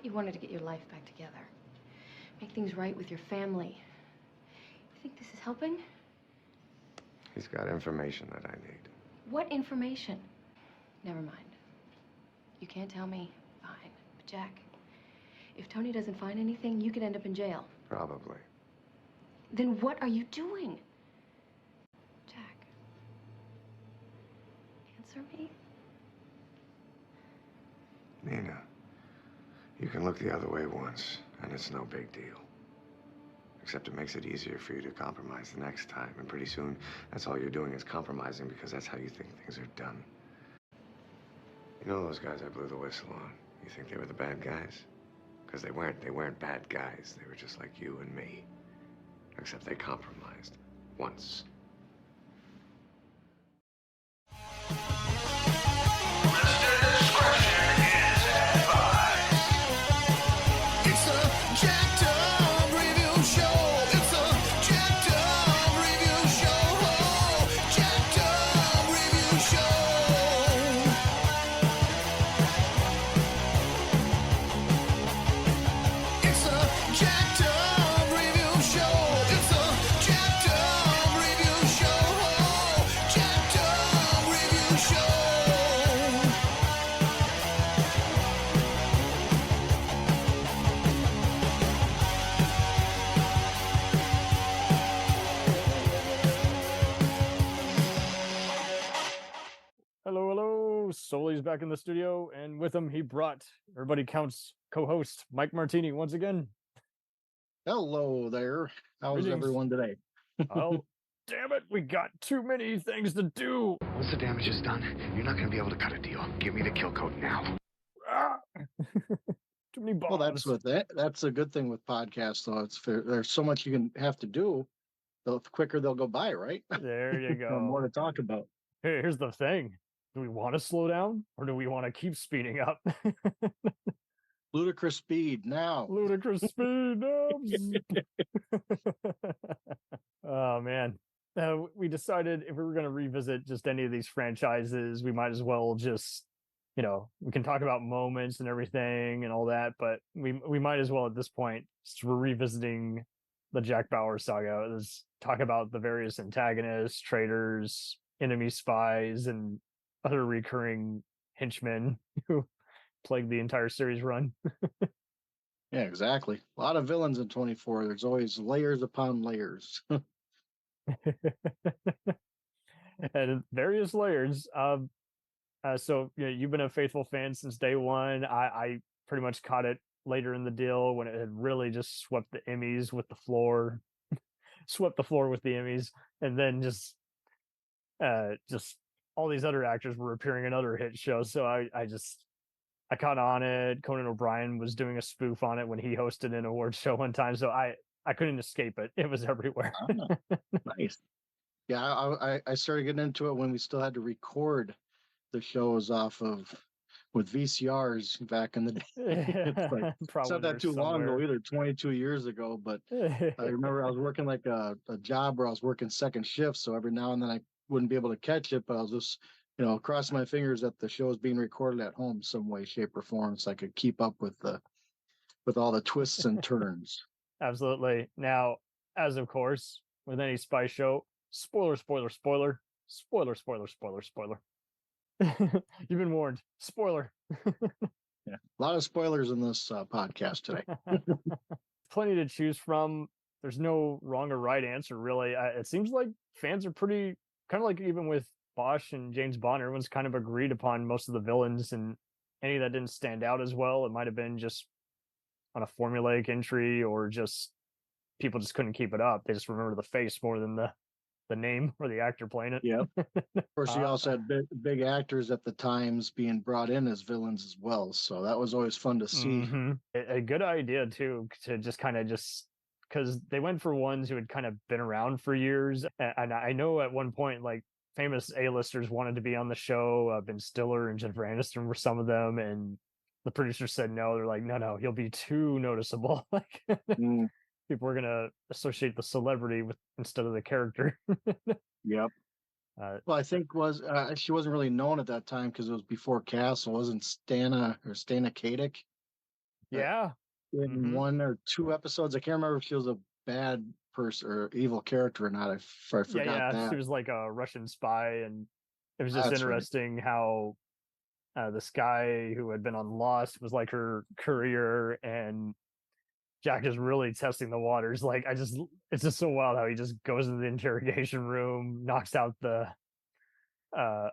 you wanted to get your life back together. Make things right with your family. You think this is helping? He's got information that I need. What information? Never mind. You can't tell me. Fine. But Jack, if Tony doesn't find anything, you could end up in jail. Probably. Then what are you doing? Jack. Answer me. Nina, you can look the other way once, and it's no big deal. Except it makes it easier for you to compromise the next time, and pretty soon, that's all you're doing is compromising because that's how you think things are done. You know those guys I blew the whistle on? You think they were the bad guys? Because they weren't bad guys. They were just like you and me. Except they compromised. Once. Sully's back in the studio, and with him he brought Everybody Counts co-host Mike Martini once again. Hello there. How's Greetings. Everyone today? Oh, damn it, we got too many things to do. Once the damage is done, you're not going to be able to cut a deal. Give me the kill code now. Ah! Too many bombs. Well, that's a good thing with podcasts, though. It's fair. There's so much you can have to do. The quicker they'll go by, right? There you go. More to talk about. Here's the thing. Do we want to slow down, or do we want to keep speeding up? Ludicrous speed now. Ludicrous speed. No. Oh, man. We decided if we were going to revisit just any of these franchises, we might as well just, we can talk about moments and everything and all that, but we might as well at this point, since we're revisiting the Jack Bauer saga, let's talk about the various antagonists, traitors, enemy spies, and other recurring henchmen who plague the entire series run. Yeah, exactly. A lot of villains in 24. There's always layers upon layers. And various layers. So you've been a faithful fan since day one. I pretty much caught it later in the deal when it had really just swept the Emmys with the floor, swept the floor with the Emmys, and then just all these other actors were appearing in other hit shows. So I caught on it. Conan O'Brien was doing a spoof on it when he hosted an award show one time. So I couldn't escape it. It was everywhere. Nice. Yeah, I started getting into it when we still had to record the shows with VCRs back in the day. It's like, it's not that too long ago either, 22 years ago. But I remember I was working like a job where I was working second shift. So every now and then I wouldn't be able to catch it, but I was just, cross my fingers that the show is being recorded at home some way, shape, or form, so I could keep up with all the twists and turns. Absolutely. Now, as of course, with any spy show, spoiler. You've been warned. Spoiler. Yeah, a lot of spoilers in this podcast today. Plenty to choose from. There's no wrong or right answer, really. It seems like fans are pretty, kind of like even with Bosch and James Bond, everyone's kind of agreed upon most of the villains, and any that didn't stand out as well, it might have been just on a formulaic entry, or just people just couldn't keep it up. They just remember the face more than the name or the actor playing it. Yeah. Of course, you also had big actors at the times being brought in as villains as well. So that was always fun to see. Mm-hmm. A good idea too, to just kind of because they went for ones who had kind of been around for years. And I know at one point, like, famous A-listers wanted to be on the show. Ben Stiller and Jennifer Aniston were some of them, and the producers said no. They're like, no, he'll be too noticeable. Like, people were gonna associate the celebrity with instead of the character. Yep. Well, I think she wasn't really known at that time because it was before Castle. Wasn't Stana Katic? Yeah. In one or two episodes. I can't remember if she was a bad person or evil character or not. I forgot that. She was like a Russian spy, and it was just That's right. interesting how this guy who had been on Lost was like her courier, and Jack is really testing the waters. Like, it's just so wild how he just goes into the interrogation room, knocks out uh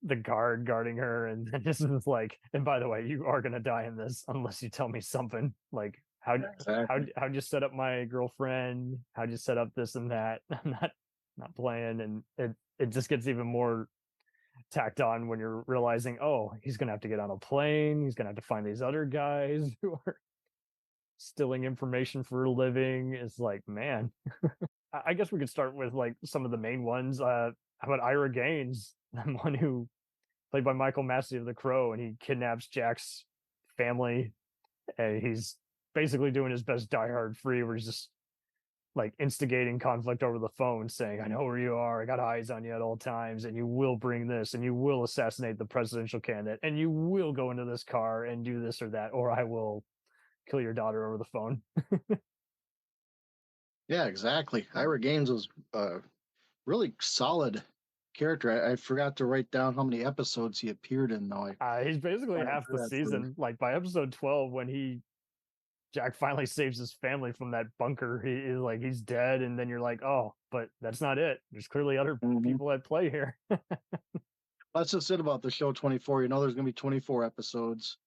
the guard guarding her, and then just is like, and by the way, you are gonna die in this unless you tell me something. Like, how'd you set up my girlfriend? How'd you set up this and that? I'm not playing, and it just gets even more tacked on when you're realizing, oh, he's gonna have to get on a plane. He's gonna have to find these other guys who are stealing information for a living. It's like, man. I guess we could start with like some of the main ones. How about Ira Gaines, the one who played by Michael Massey of The Crow, and he kidnaps Jack's family. And he's basically doing his best Die Hard free, where he's just like instigating conflict over the phone, saying, I know where you are, I got eyes on you at all times, and you will bring this, and you will assassinate the presidential candidate, and you will go into this car and do this or that, or I will kill your daughter over the phone. Yeah, exactly. Ira Gaines was a really solid character. I forgot to write down how many episodes he appeared in, though. He's basically half the season. Like by episode 12, when Jack finally saves his family from that bunker, he's dead, and then you're like, oh, but that's not it. There's clearly other people at play here. That's just it about the show 24. You know, there's going to be 24 episodes,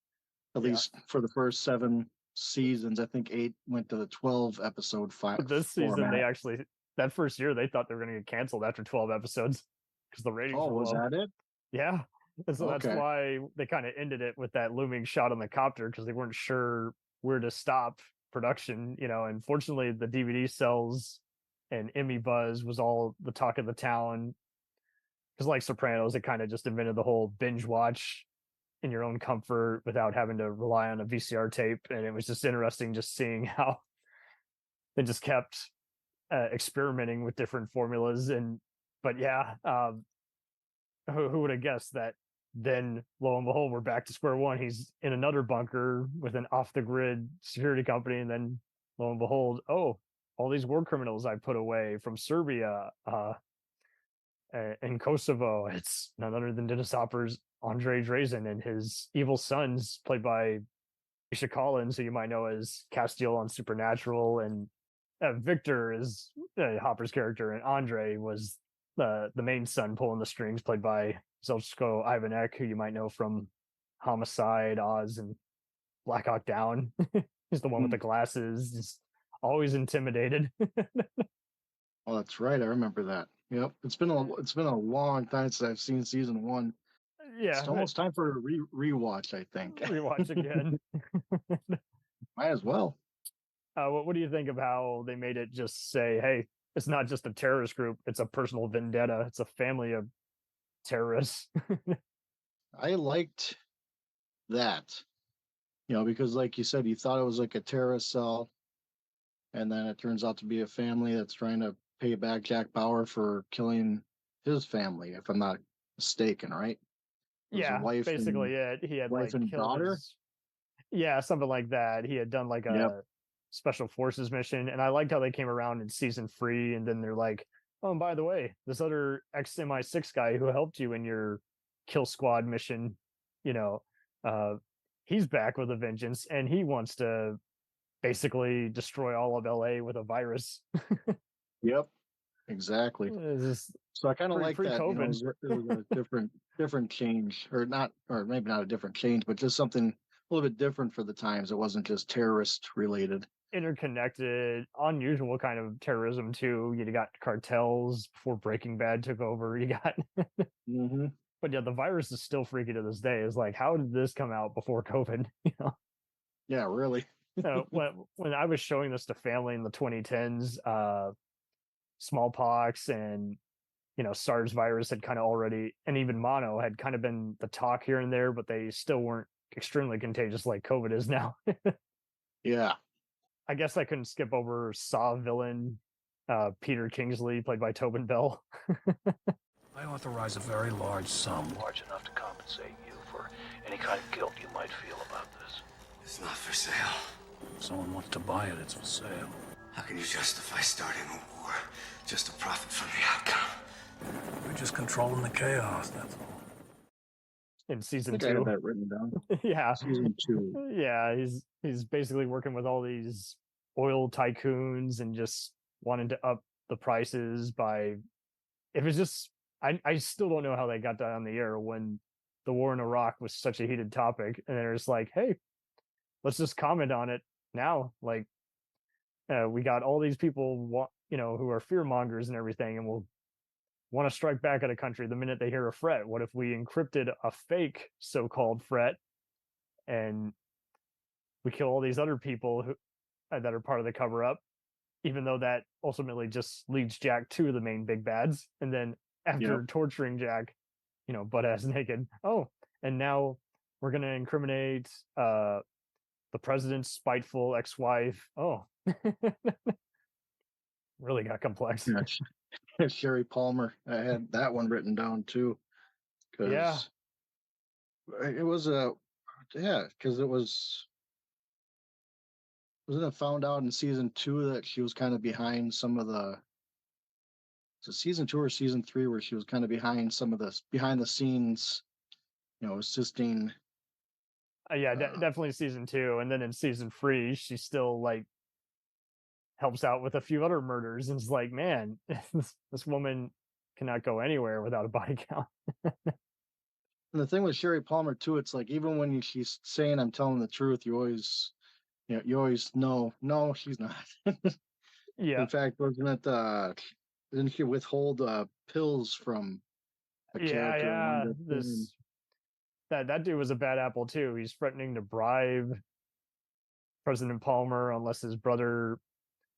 at least for the first 7 seasons. I think 8 went to the 12 episode But this season, that first year, they thought they were going to get canceled after 12 episodes because the ratings were low. Was that it? Yeah. And so that's why they kind of ended it with that looming shot on the copter, because they weren't sure where to stop production, and fortunately the DVD sales and Emmy buzz was all the talk of the town, because like Sopranos, it kind of just invented the whole binge watch in your own comfort without having to rely on a VCR tape. And it was just interesting just seeing how they just kept experimenting with different formulas. But who would have guessed that then, lo and behold, we're back to square one. He's in another bunker with an off-the-grid security company, and then, lo and behold, all these war criminals I put away from Serbia and Kosovo. It's none other than Dennis Hopper's Andre Drazen and his evil sons, played by Misha Collins, who you might know as Castiel on Supernatural, and Victor is Hopper's character, and Andre was the main son pulling the strings, played by Zelchko Ivanek, who you might know from Homicide, Oz, and Black Hawk Down. He's the one with the glasses, just always intimidated. Oh, that's right. I remember that. Yep. It's been a long time since I've seen season 1. Yeah. It's almost time for a rewatch, I think. Rewatch again. Might as well. What do you think of how they made it just say, hey, it's not just a terrorist group, it's a personal vendetta. It's a family of terrorists. I liked that, because like you said, you thought it was like a terrorist cell, and then it turns out to be a family that's trying to pay back Jack Bauer for killing his family, if I'm not mistaken, right? Yeah, basically it. He had wife and daughter. Yeah, something like that. He had done like a special forces mission, and I liked how they came around in season 3, and then they're like, oh, and by the way, this other ex-MI6 guy who helped you in your kill squad mission, he's back with a vengeance, and he wants to basically destroy all of LA with a virus. Yep, exactly. So I kind of like that. It was a different change, or maybe not a different change, but just something a little bit different for the times. It wasn't just terrorist related. Interconnected, unusual kind of terrorism too. You got cartels before Breaking Bad took over. You got, but yeah, the virus is still freaky to this day. It's like, how did this come out before COVID? Yeah, really. When I was showing this to family in the 2010s, smallpox and SARS virus had kind of already, and even mono had kind of been the talk here and there, but they still weren't extremely contagious like COVID is now. Yeah. I guess I couldn't skip over Saw villain Peter Kingsley, played by Tobin Bell. I authorize a very large sum, large enough to compensate you for any kind of guilt you might feel about this. It's not for sale. If someone wants to buy it, it's for sale. How can you justify starting a war just to profit from the outcome? We're just controlling the chaos, that's all. In season I think I 2. had that written down. Yeah. Season 2. Yeah, he's basically working with all these oil tycoons and just wanting to up the prices by if it's just I still don't know how they got that on the air when the war in Iraq was such a heated topic, and they're just like, hey, let's just comment on it now. Like, we got all these people, who are fear mongers and everything, and will want to strike back at a country the minute they hear a threat. What if we encrypted a fake so-called threat, and we kill all these other people who that are part of the cover-up, even though that ultimately just leads Jack to the main big bads, and then after torturing Jack, butt ass naked. Oh, and now we're gonna incriminate the president's spiteful ex-wife. Oh, really got complex. Yeah, Sherry Palmer. I had that one written down too. Yeah. It was because it was. Wasn't it found out in season 2 that she was kind of behind some of the. So season 2 or season 3 where she was kind of behind some of the behind the scenes, assisting. Definitely season 2, and then in season 3, she still helps out with a few other murders, and it's like, man, this woman cannot go anywhere without a body count. And the thing with Sherry Palmer too, it's like even when she's saying I'm telling the truth, you always know, no, she's not. Yeah. In fact, wasn't it? Didn't she withhold pills from a character? Yeah. That dude was a bad apple too. He's threatening to bribe President Palmer unless his brother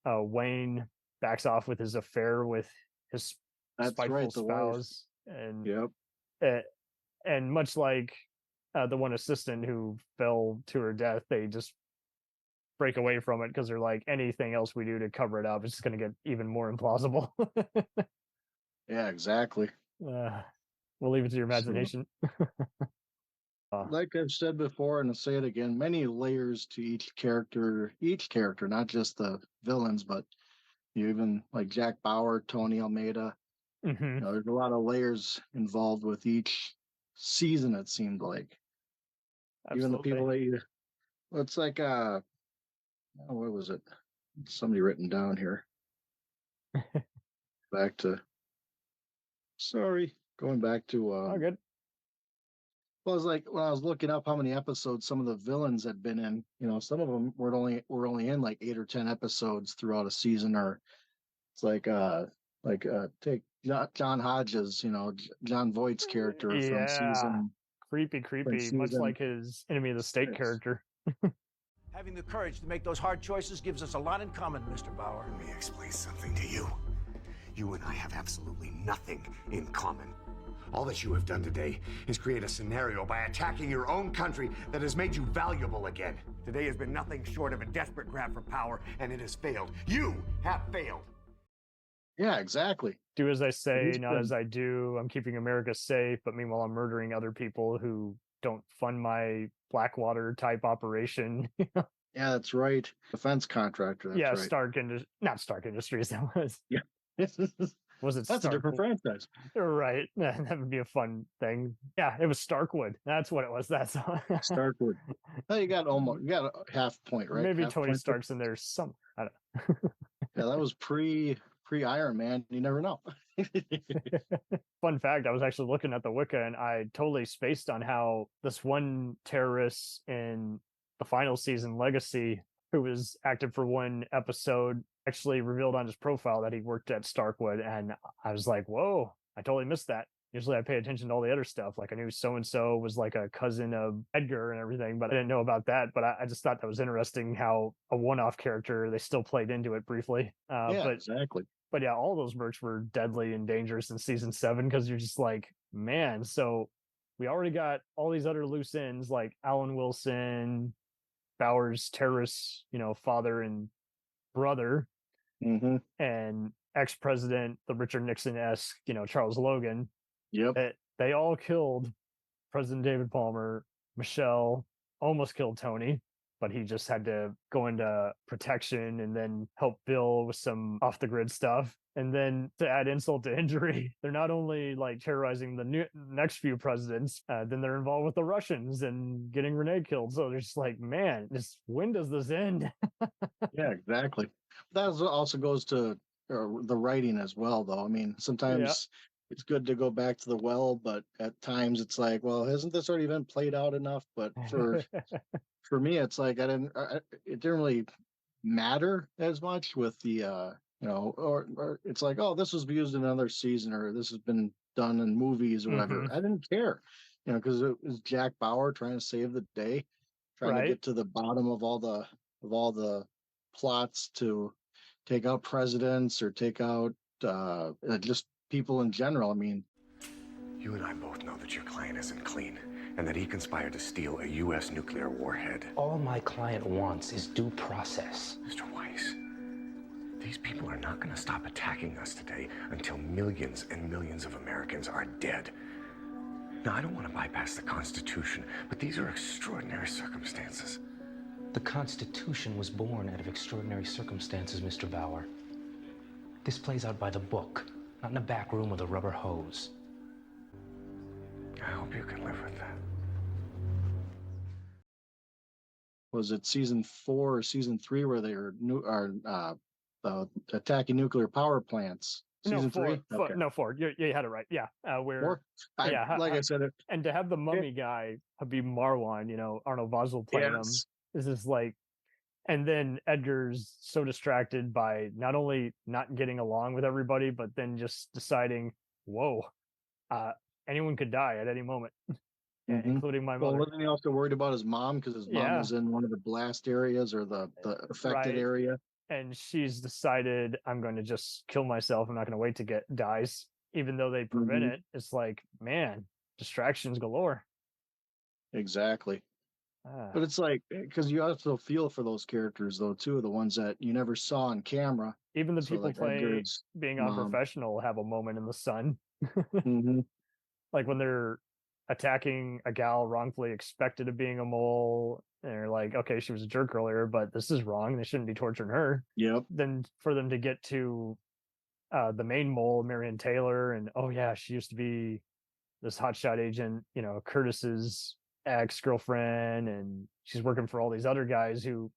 Wayne backs off with his affair with his spiteful spouse. And and much like the one assistant who fell to her death, they just break away from it because they're like, anything else we do to cover it up, it's just going to get even more implausible. Yeah, exactly. We'll leave it to your imagination. Like I've said before, and I'll say it again, many layers to each character, not just the villains, but even like Jack Bauer, Tony Almeida. Mm-hmm. There's a lot of layers involved with each season, it seemed like. Absolutely. Even the people that it's like what was it? Somebody written down here. Going back to oh, good. Well, it was like when I was looking up how many episodes some of the villains had been in. Some of them were only in like 8 or 10 episodes throughout a season. Or it's take John Hodges, John Voight's character from season. Creepy, much like his Enemy of the State character. Having the courage to make those hard choices gives us a lot in common, Mr. Bauer. Let me explain something to you. You and I have absolutely nothing in common. All that you have done today is create a scenario by attacking your own country that has made you valuable again. Today has been nothing short of a desperate grab for power, and it has failed. You have failed. Yeah, exactly. Do as I say, not as I do. I'm keeping America safe, but meanwhile I'm murdering other people who don't fund my Blackwater type operation. Yeah, that's right. Defense contractor. That's right. Not Stark Industries. That was. Yeah. Was it? That's Stark? A different franchise. Right. That would be a fun thing. Yeah, it was Starkwood. That's what it was. That's Starkwood. Oh, you got a half point, right? Maybe half Tony point. Stark's in there. I don't know. Yeah, that was pre Iron Man. You never know. Fun fact, I was actually looking at the Wicca and I totally spaced on how this one terrorist in the final season, Legacy, who was active for one episode, actually revealed on his profile that he worked at Starkwood. And I was like, whoa, I totally missed that. Usually I pay attention to all the other stuff. Like I knew so-and-so was like a cousin of Edgar and everything, but I didn't know about that. But I just thought that was interesting how a one-off character, they still played into it briefly. Exactly. But yeah, all those mercs were deadly and dangerous in season 7 because you're just like, man, so we already got all these other loose ends like Alan Wilson, Bauer's terrorist, father and brother, and ex-president, the Richard Nixon-esque, Charles Logan. Yep. They all killed President David Palmer. Michelle almost killed Tony. but he just had to go into protection and then help Bill with some off the grid stuff. And then to add insult to injury, they're not only like terrorizing the next few presidents, then they're involved with the Russians and getting Renee killed. So they're just like, man, when does this end? Yeah, exactly. That also goes to the writing as well, though. I mean, sometimes it's good to go back to the well, but at times it's like, well, hasn't this already been played out enough? But for me, it's like it didn't really matter as much with the or it's like, oh, this was used in another season, or this has been done in movies or whatever. I didn't care, because it was Jack Bauer trying to save the day, trying to get to the bottom of all the plots to take out presidents or take out just people in general. I mean, you and I both know that your client isn't clean, and that he conspired to steal a U.S. nuclear warhead. All my client wants is due process. Mr. Weiss, these people are not going to stop attacking us today until millions and millions of Americans are dead. Now, I don't want to bypass the Constitution, but these are extraordinary circumstances. The Constitution was born out of extraordinary circumstances, Mr. Bauer. This plays out by the book, not in a back room with a rubber hose. I hope you can live with that. Was it season 4 or season 3 where they were attacking nuclear power plants? Season 3? Okay. No, 4. You had it right. Yeah. Where? 4? I said it. And to have the mummy guy be Marwan, Arnold Vosloo playing him, this is like, and then Edgar's so distracted by not only not getting along with everybody, but then just deciding, whoa, anyone could die at any moment, including my mother. Well, wasn't he also worried about his mom because his mom was in one of the blast areas or the affected area? And she's decided, I'm going to just kill myself. I'm not going to wait to get dies, even though they prevent it. It's like, man, distractions galore. Exactly. But it's like, because you also feel for those characters, though, too, the ones that you never saw on camera. Even the people playing being unprofessional have a moment in the sun. Like when they're attacking a gal wrongfully expected of being a mole, and they're like, okay, she was a jerk earlier, but this is wrong. They shouldn't be torturing her. Yep. Then for them to get to the main mole, Marion Taylor, and oh yeah, she used to be this hotshot agent, Curtis's ex-girlfriend, and she's working for all these other guys who,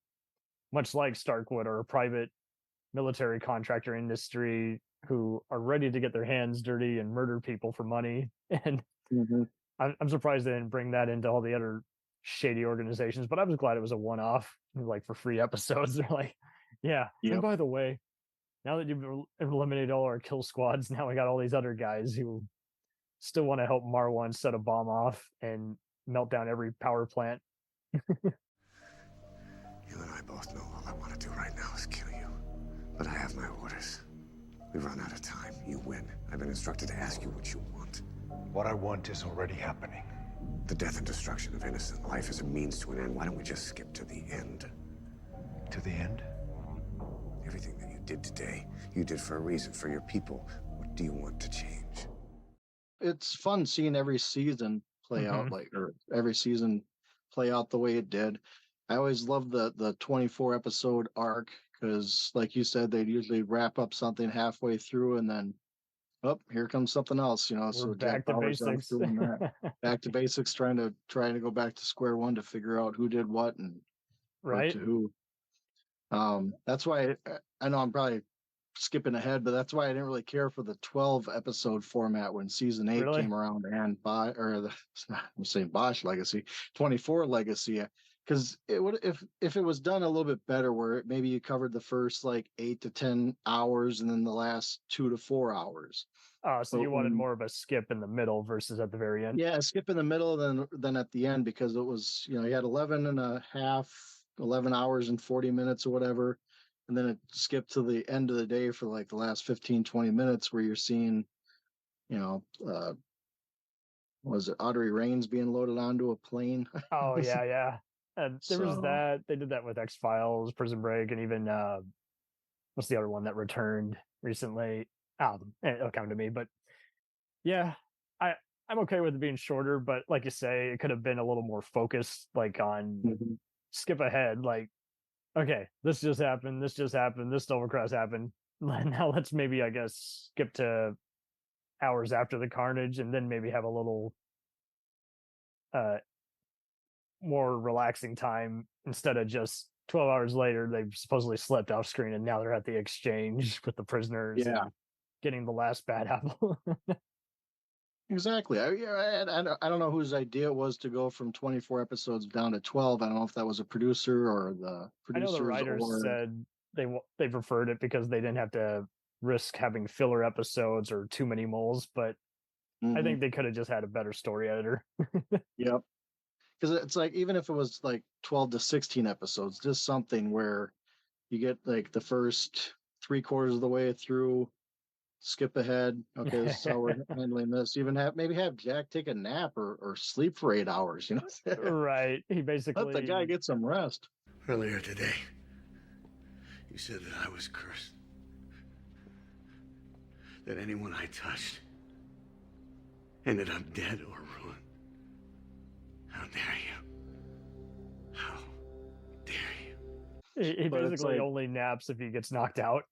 much like Starkwood, are a private military contractor industry who are ready to get their hands dirty and murder people for money. And I'm surprised they didn't bring that into all the other shady organizations, but I was glad it was a one-off, like for free episodes. They're like, and by the way, now that you've eliminated all our kill squads, now we got all these other guys who still want to help Marwan set a bomb off and melt down every power plant. You and I both know all I want to do right now is kill you. But I have my orders. We've run out of time. You win. I've been instructed to ask you what you want. What I want is already happening. The death and destruction of innocent life is a means to an end. Why don't we just skip to the end? To the end? Everything that you did today, you did for a reason, for your people. What do you want to change? It's fun seeing every season play out or every season play out the way it did. I always loved the 24 episode arc because, like you said, they'd usually wrap up something halfway through and then, here comes something else. So back to basics. Back to basics, trying to go back to square one to figure out who did what and what to who. That's why I know I'm probably skipping ahead, but that's why I didn't really care for the 12 episode format when season 8 came around, and I'm saying Bosch Legacy, 24 Legacy, because it would, if it was done a little bit better, where maybe you covered the first like 8 to 10 hours and then the last 2 to 4 hours. So you wanted more of a skip in the middle versus at the very end? Yeah, skip in the middle than at the end, because it was, you had 11 hours and 40 minutes or whatever. And then it skipped to the end of the day for like the last 15, 20 minutes where you're seeing, was it Audrey Raines being loaded onto a plane? Oh, yeah. And there was that. They did that with X-Files, Prison Break, and even, what's the other one that returned recently? It'll come to me. But yeah, I'm okay with it being shorter, but like you say, it could have been a little more focused, like on skip ahead, like, okay, this just happened, this Overcast happened. Now let's maybe, I guess, skip to hours after the carnage, and then maybe have a little more relaxing time instead of just 12 hours later they've supposedly slept off screen and now they're at the exchange with the prisoners and getting the last bad apple. Exactly. I don't know whose idea it was to go from 24 episodes down to 12. I don't know if that was a producer or the I know producers. the writers said they preferred it because they didn't have to risk having filler episodes or too many moles, but I think they could have just had a better story editor. Yep. Because it's like, even if it was like 12 to 16 episodes, just something where you get like the first 3/4 of the way through, skip ahead. Okay, this is how we're handling this. Even maybe have Jack take a nap or sleep for 8 hours, Right. He basically let the guy get some rest. Earlier today, you said that I was cursed. That anyone I touched ended up dead or ruined. How dare you? How dare you? He basically only naps if he gets knocked out.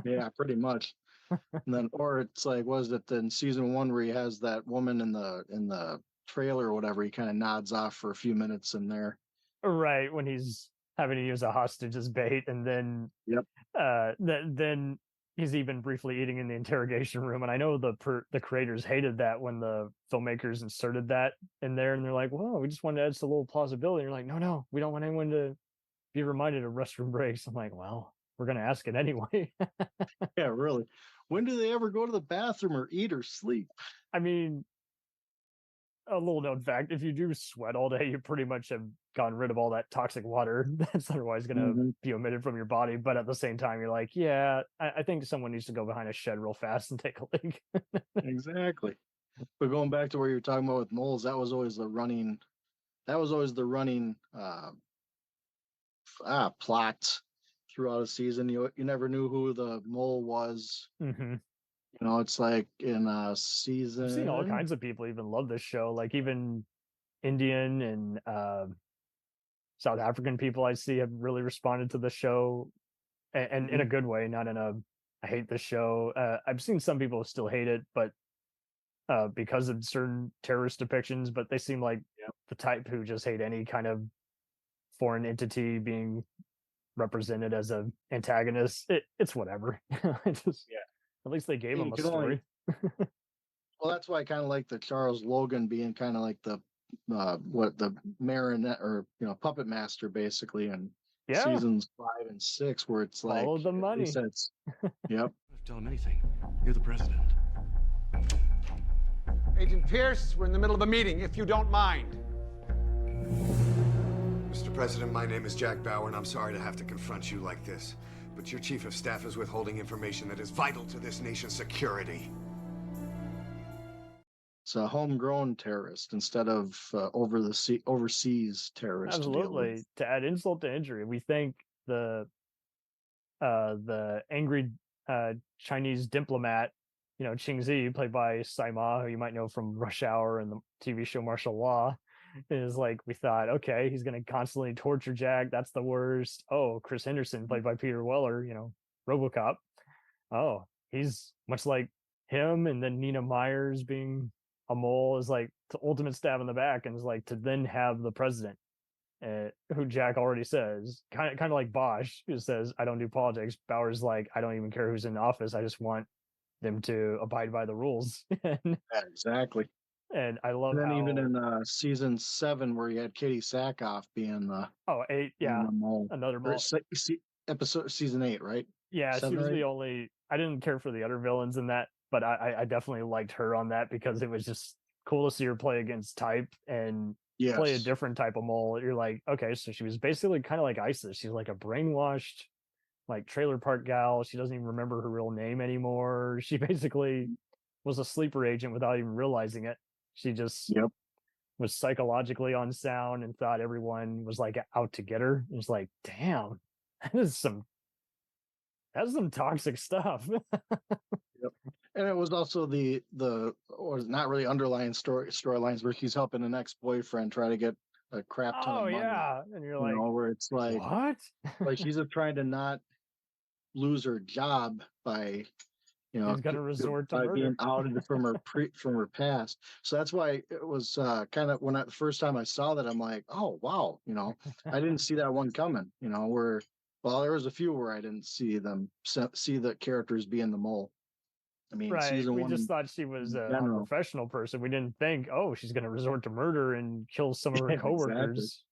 Yeah, pretty much. And then, or it's like, was it in season 1 where he has that woman in the trailer or whatever? He kind of nods off for a few minutes in there. Right, when he's having to use a hostage as bait, and then then he's even briefly eating in the interrogation room. And I know the creators hated that when the filmmakers inserted that in there, and they're like, "Well, we just wanted to add a little plausibility." And you're like, "No, we don't want anyone to be reminded of restroom breaks." I'm like, "Well, we're gonna ask it anyway." Yeah, really. When do they ever go to the bathroom or eat or sleep? I mean, a little known fact: if you do sweat all day, you pretty much have gotten rid of all that toxic water that's otherwise going to be omitted from your body. But at the same time, you're like, yeah, I think someone needs to go behind a shed real fast and take a leak. Exactly. But going back to where you're talking about with moles, that was always the running plot throughout a season. You never knew who the mole was. It's like in a season. I've seen all kinds of people even love this show, like even Indian and South African people I see have really responded to the show, and in a good way, not in a I hate this show. I've seen some people still hate it, but because of certain terrorist depictions, but they seem like the type who just hate any kind of foreign entity being represented as an antagonist. It's whatever. At least they gave him a story. Well, that's why I kind of like the Charles Logan being kind of like the the marionette or puppet master basically in seasons 5 and 6, where it's like follow the money. Yep. Tell him anything. You're the president. Agent Pierce, we're in the middle of a meeting, if you don't mind. Mr. President, my name is Jack Bauer, and I'm sorry to have to confront you like this, but your chief of staff is withholding information that is vital to this nation's security. It's a homegrown terrorist instead of overseas terrorist. Absolutely. To add insult to injury, we think the angry Chinese diplomat, Ching Zi, played by Sai Ma, who you might know from Rush Hour and the TV show Martial Law, is like, we thought, okay, he's going to constantly torture Jack. That's the worst. Oh, Chris Henderson, played by Peter Weller, RoboCop. Oh, he's much like him. And then Nina Myers being a mole is like the ultimate stab in the back, and is like to then have the president, who Jack already says, kind of like Bosch, who says, I don't do politics. Bauer's like, I don't even care who's in office. I just want them to abide by the rules. Exactly. And I love and then how, even in season 7, where you had Katie Sackhoff being the 8, yeah, mole. another mole. Episode season 8, right? Yeah, she was the only. I didn't care for the other villains in that, but I definitely liked her on that because it was just cool to see her play against type and play a different type of mole. You're like, okay, so she was basically kind of like ISIS. She's like a brainwashed, like trailer park gal. She doesn't even remember her real name anymore. She basically was a sleeper agent without even realizing it. She just was psychologically unsound and thought everyone was like out to get her. It's like, damn, that's some toxic stuff. And it was also or not really underlying storylines where she's helping an ex-boyfriend try to get a crap ton of Oh money. yeah, and you're You like, know, where it's like, what? like she's just trying to not lose her job by, you know, She's gonna resort to by murder. being outed from her past. So that's why it was kind of the first time I saw that, I'm like, oh wow, you know, I didn't see that one coming. You know, where well, there was a few where I didn't see the characters being the mole. I mean, Right. season We one just thought she was in a general. unprofessional person. We didn't think, oh, she's going to resort to murder and kill some of her coworkers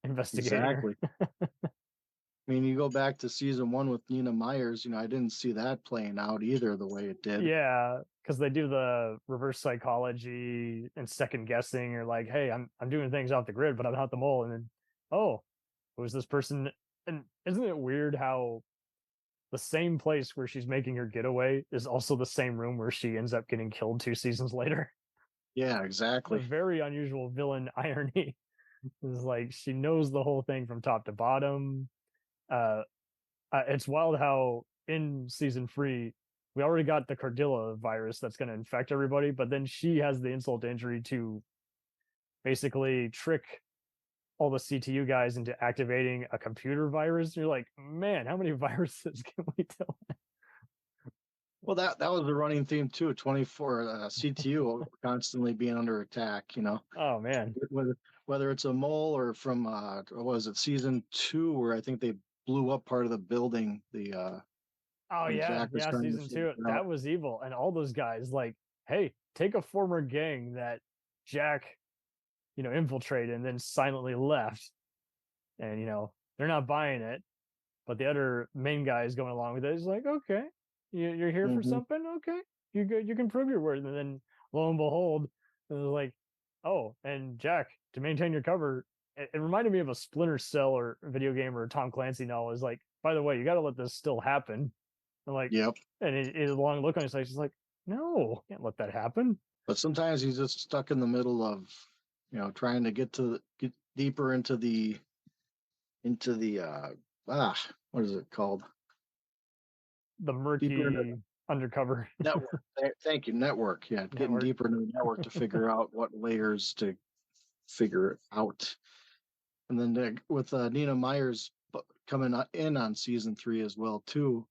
investigating Exactly. her. I mean, you go back to season one with Nina Myers, you know, I didn't see that playing out either the way it did. Yeah, because they do the reverse psychology and second guessing. You're like, hey, I'm doing things off the grid, but I'm not the mole. And then, oh, who's this person? And isn't it weird how the same place where she's making her getaway is also the same room where she ends up getting killed 2 seasons later? Yeah, A exactly. very unusual villain irony. Is like she knows the whole thing from top to bottom. It's wild how in season 3 we already got the Cardilla virus that's going to infect everybody, but then she has the insult to injury to basically trick all the CTU guys into activating a computer virus. You're like, man, how many viruses can we tell? Well, that was the running theme too. 24 CTU constantly being under attack. You know. Oh man. Whether it's a mole or from what was it season 2 where I think they blew up part of the building. Oh when yeah, Jack was yeah. trying to Season figure 2, it out. that was evil, and all those guys like, hey, take a former gang that Jack, infiltrated and then silently left, and they're not buying it, but the other main guy is going along with it. He's like, okay, you're here for something, okay, you good, you can prove your worth, and then lo and behold, it was like, oh, and Jack, to maintain your cover, it reminded me of a Splinter Cell or video game or a Tom Clancy novel. Is like, by the way, you got to let this still happen. And like, yep. And it a long look on his face. He's like, no, can't let that happen. But sometimes he's just stuck in the middle of, trying to get deeper into the what is it called? The murky undercover network. Thank you, network. Yeah, getting deeper into the network to figure out what layers to figure it out. And then with Nina Myers coming in on season 3 as well too.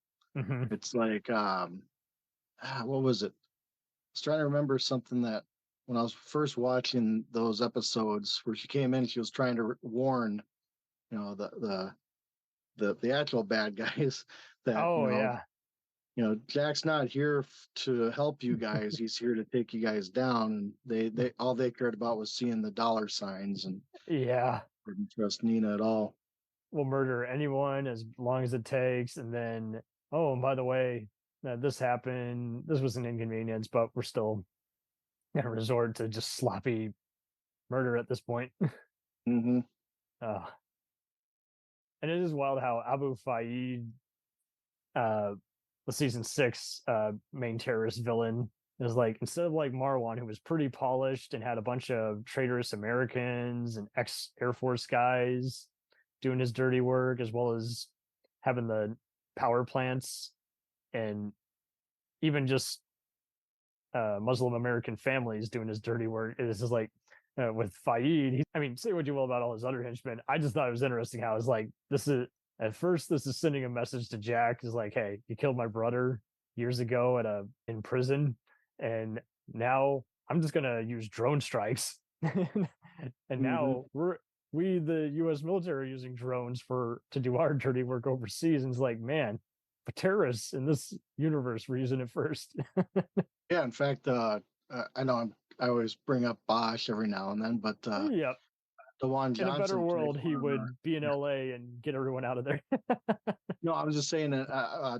It's like what was it? I was trying to remember something that when I was first watching those episodes where she came in, she was trying to warn, the actual bad guys that Jack's not here to help you guys. He's here to take you guys down. And they all they cared about was seeing the dollar signs and didn't trust Nina at all. We'll murder anyone as long as it takes. And then, oh, and by the way, this happened. This was an inconvenience, but we're still going to resort to just sloppy murder at this point. Mm-hmm. And it is wild how Abu Faid, the season 6 main terrorist villain, is like, instead of like Marwan, who was pretty polished and had a bunch of traitorous Americans and ex-Air Force guys doing his dirty work, as well as having the power plants and even just Muslim American families doing his dirty work. It's just like with Faid, say what you will about all his other henchmen. I just thought it was interesting how it's like, this is sending a message to Jack, is like, hey, you killed my brother years ago in prison, and now I'm just gonna use drone strikes. And now we the US military are using drones to do our dirty work overseas. And it's like, man, but terrorists in this universe were using it first. Yeah, in fact, I know I always bring up Bosch every now and then, but yep. DeJuan Johnson. In a better world, he would be in LA and get everyone out of there. No, I was just saying that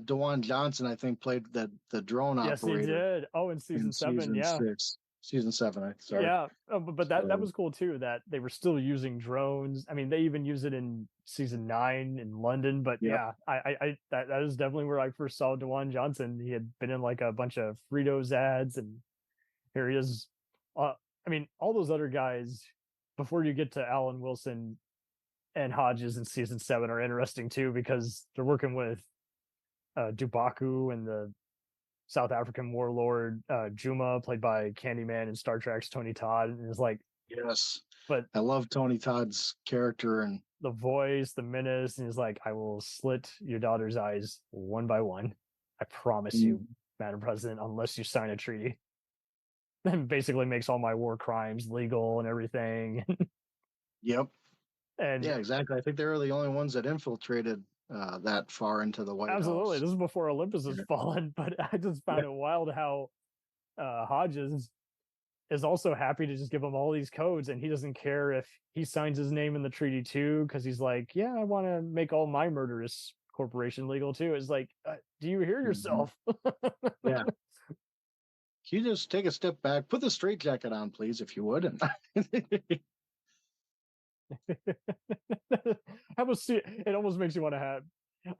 DeJuan Johnson, I think, played the drone operator. Yes, he did. Oh, in season 7, season yeah. 6. Season 7, sorry. Yeah, but that was cool too, that they were still using drones. They even use it in season 9 in London. But yeah, that is definitely where I first saw DeJuan Johnson. He had been in like a bunch of Fritos ads, and here he is. All those other guys, before you get to Alan Wilson and Hodges in season 7, are interesting too, because they're working with Dubaku and the South African warlord Juma, played by Candyman in Star Trek's Tony Todd. And it's like, Yes. But I love Tony Todd's character and the voice, the menace, and he's like, I will slit your daughter's eyes one by one. I promise you, Madam President, unless you sign a treaty. And basically makes all my war crimes legal and everything. Yep. And yeah, exactly. I think they were the only ones that infiltrated that far into the White absolutely, House. this is before Olympus has fallen. But I just found it wild how Hodges is also happy to just give him all these codes, and he doesn't care if he signs his name in the treaty too, because he's like, yeah, I want to make all my murderous corporation legal too. It's like, do you hear yourself? Yeah. Can you just take a step back, put the straitjacket on, please, if you would? And Have a seat. It almost makes you want to have.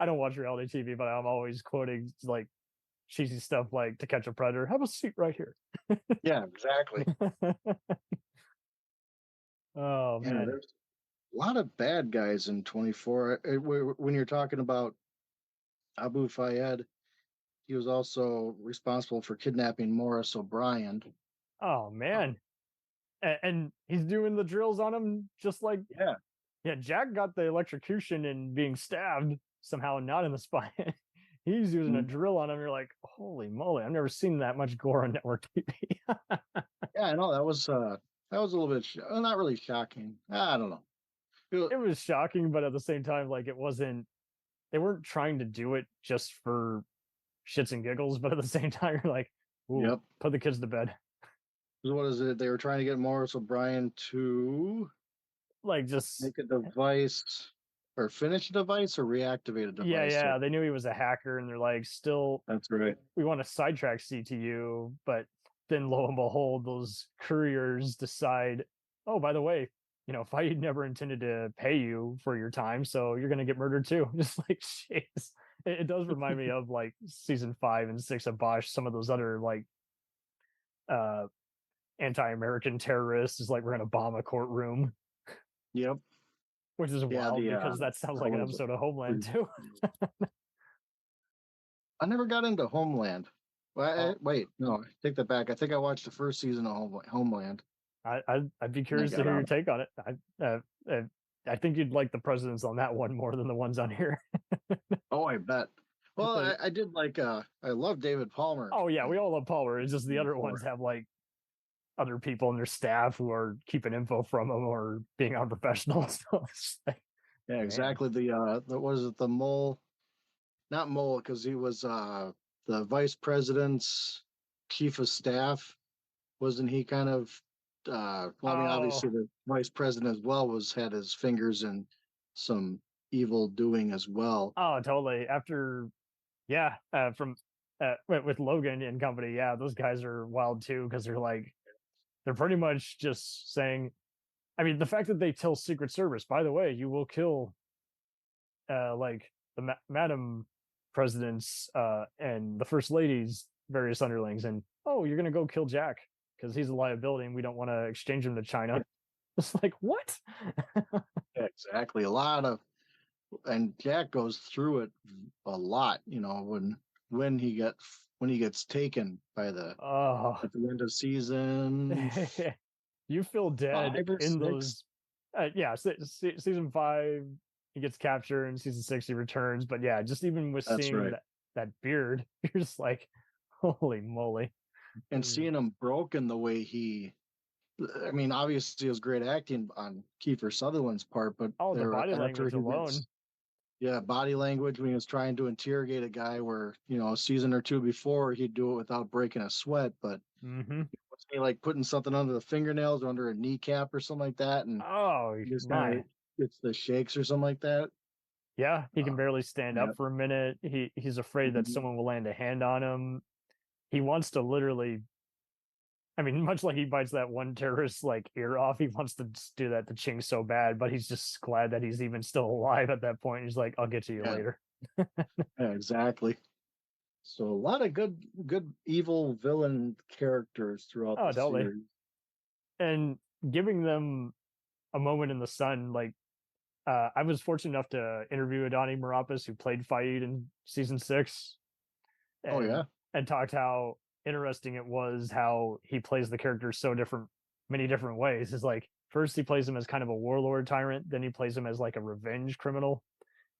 I don't watch reality TV, but I'm always quoting like cheesy stuff like "To Catch a Predator." Have a seat right here. Yeah, exactly. Oh Yeah, man, there's a lot of bad guys in 24. When you're talking about Abu Fayed, he was also responsible for kidnapping Morris O'Brien. oh man, and he's doing the drills on him just like yeah. Jack got the electrocution and being stabbed somehow, not in the spine. He's using a drill on him. You're like, holy moly! I've never seen that much gore on network TV. Yeah, I know that was a little bit not really shocking. I don't know. It was shocking, but at the same time, like it wasn't. They weren't trying to do it just for shits and giggles, but at the same time, you're like, ooh, put the kids to bed. What is it? They were trying to get Morris O'Brien to like just make a device or finish a device or reactivate a device. Yeah. They knew he was a hacker, and they're like, still, that's right. We want to sidetrack CTU, but then lo and behold, those couriers decide, oh, by the way, Fahid never intended to pay you for your time, so you're going to get murdered too. Just like, jeez. It does remind me of like season 5 and 6 of Bosch, some of those other like anti-American terrorists is like, we're going to bomb a courtroom. Yep. Which is wild because that sounds like an episode of Homeland too. I never got into Homeland. Wait, no, take that back. I think I watched the first season of Homeland. I'd be curious to hear your take on it. I think you'd like the presidents on that one more than the ones on here. Oh, I bet. Well, I did like I love David Palmer. Oh yeah, we all love Palmer. It's just the other ones have like other people in their staff who are keeping info from them or being unprofessional. So yeah, exactly. The what is it? The mole, not mole, because he was the vice president's chief of staff. Wasn't he kind of? Well, I mean, obviously the vice president as well had his fingers in some evil doing as well. Oh, totally. After, with Logan and company, those guys are wild too because they're pretty much just saying, I mean, the fact that they tell Secret Service, by the way, you will kill like the Madam President's and the First Lady's various underlings, and you're gonna go kill Jack because he's a liability and we don't want to exchange him to China. It's like, what? Yeah, exactly. And Jack goes through it a lot, when he gets taken by at the end of season. You feel dead in those. Season 5 he gets captured, and season 6 he returns. But yeah, just even with seeing that beard, you're just like, holy moly. And seeing him broken the way I mean, obviously it was great acting on Kiefer Sutherland's part, but the body language alone. Body language when he was trying to interrogate a guy where, a season or 2 before he'd do it without breaking a sweat, but he like putting something under the fingernails or under a kneecap or something like that, and he just kind of gets the shakes or something like that. Yeah, he can barely stand up for a minute. He's afraid that someone will land a hand on him. He wants to literally, I mean, much like he bites that one terrorist like ear off, he wants to do that to Ching so bad, but he's just glad that he's even still alive at that point. He's like, I'll get to you later. Yeah, exactly. So a lot of good evil villain characters throughout the series. And giving them a moment in the sun, like I was fortunate enough to interview Adani Marapis, who played Fahid in season 6. And talked how interesting it was how he plays the character so different many different ways. Is like first he plays him as kind of a warlord tyrant, then he plays him as like a revenge criminal,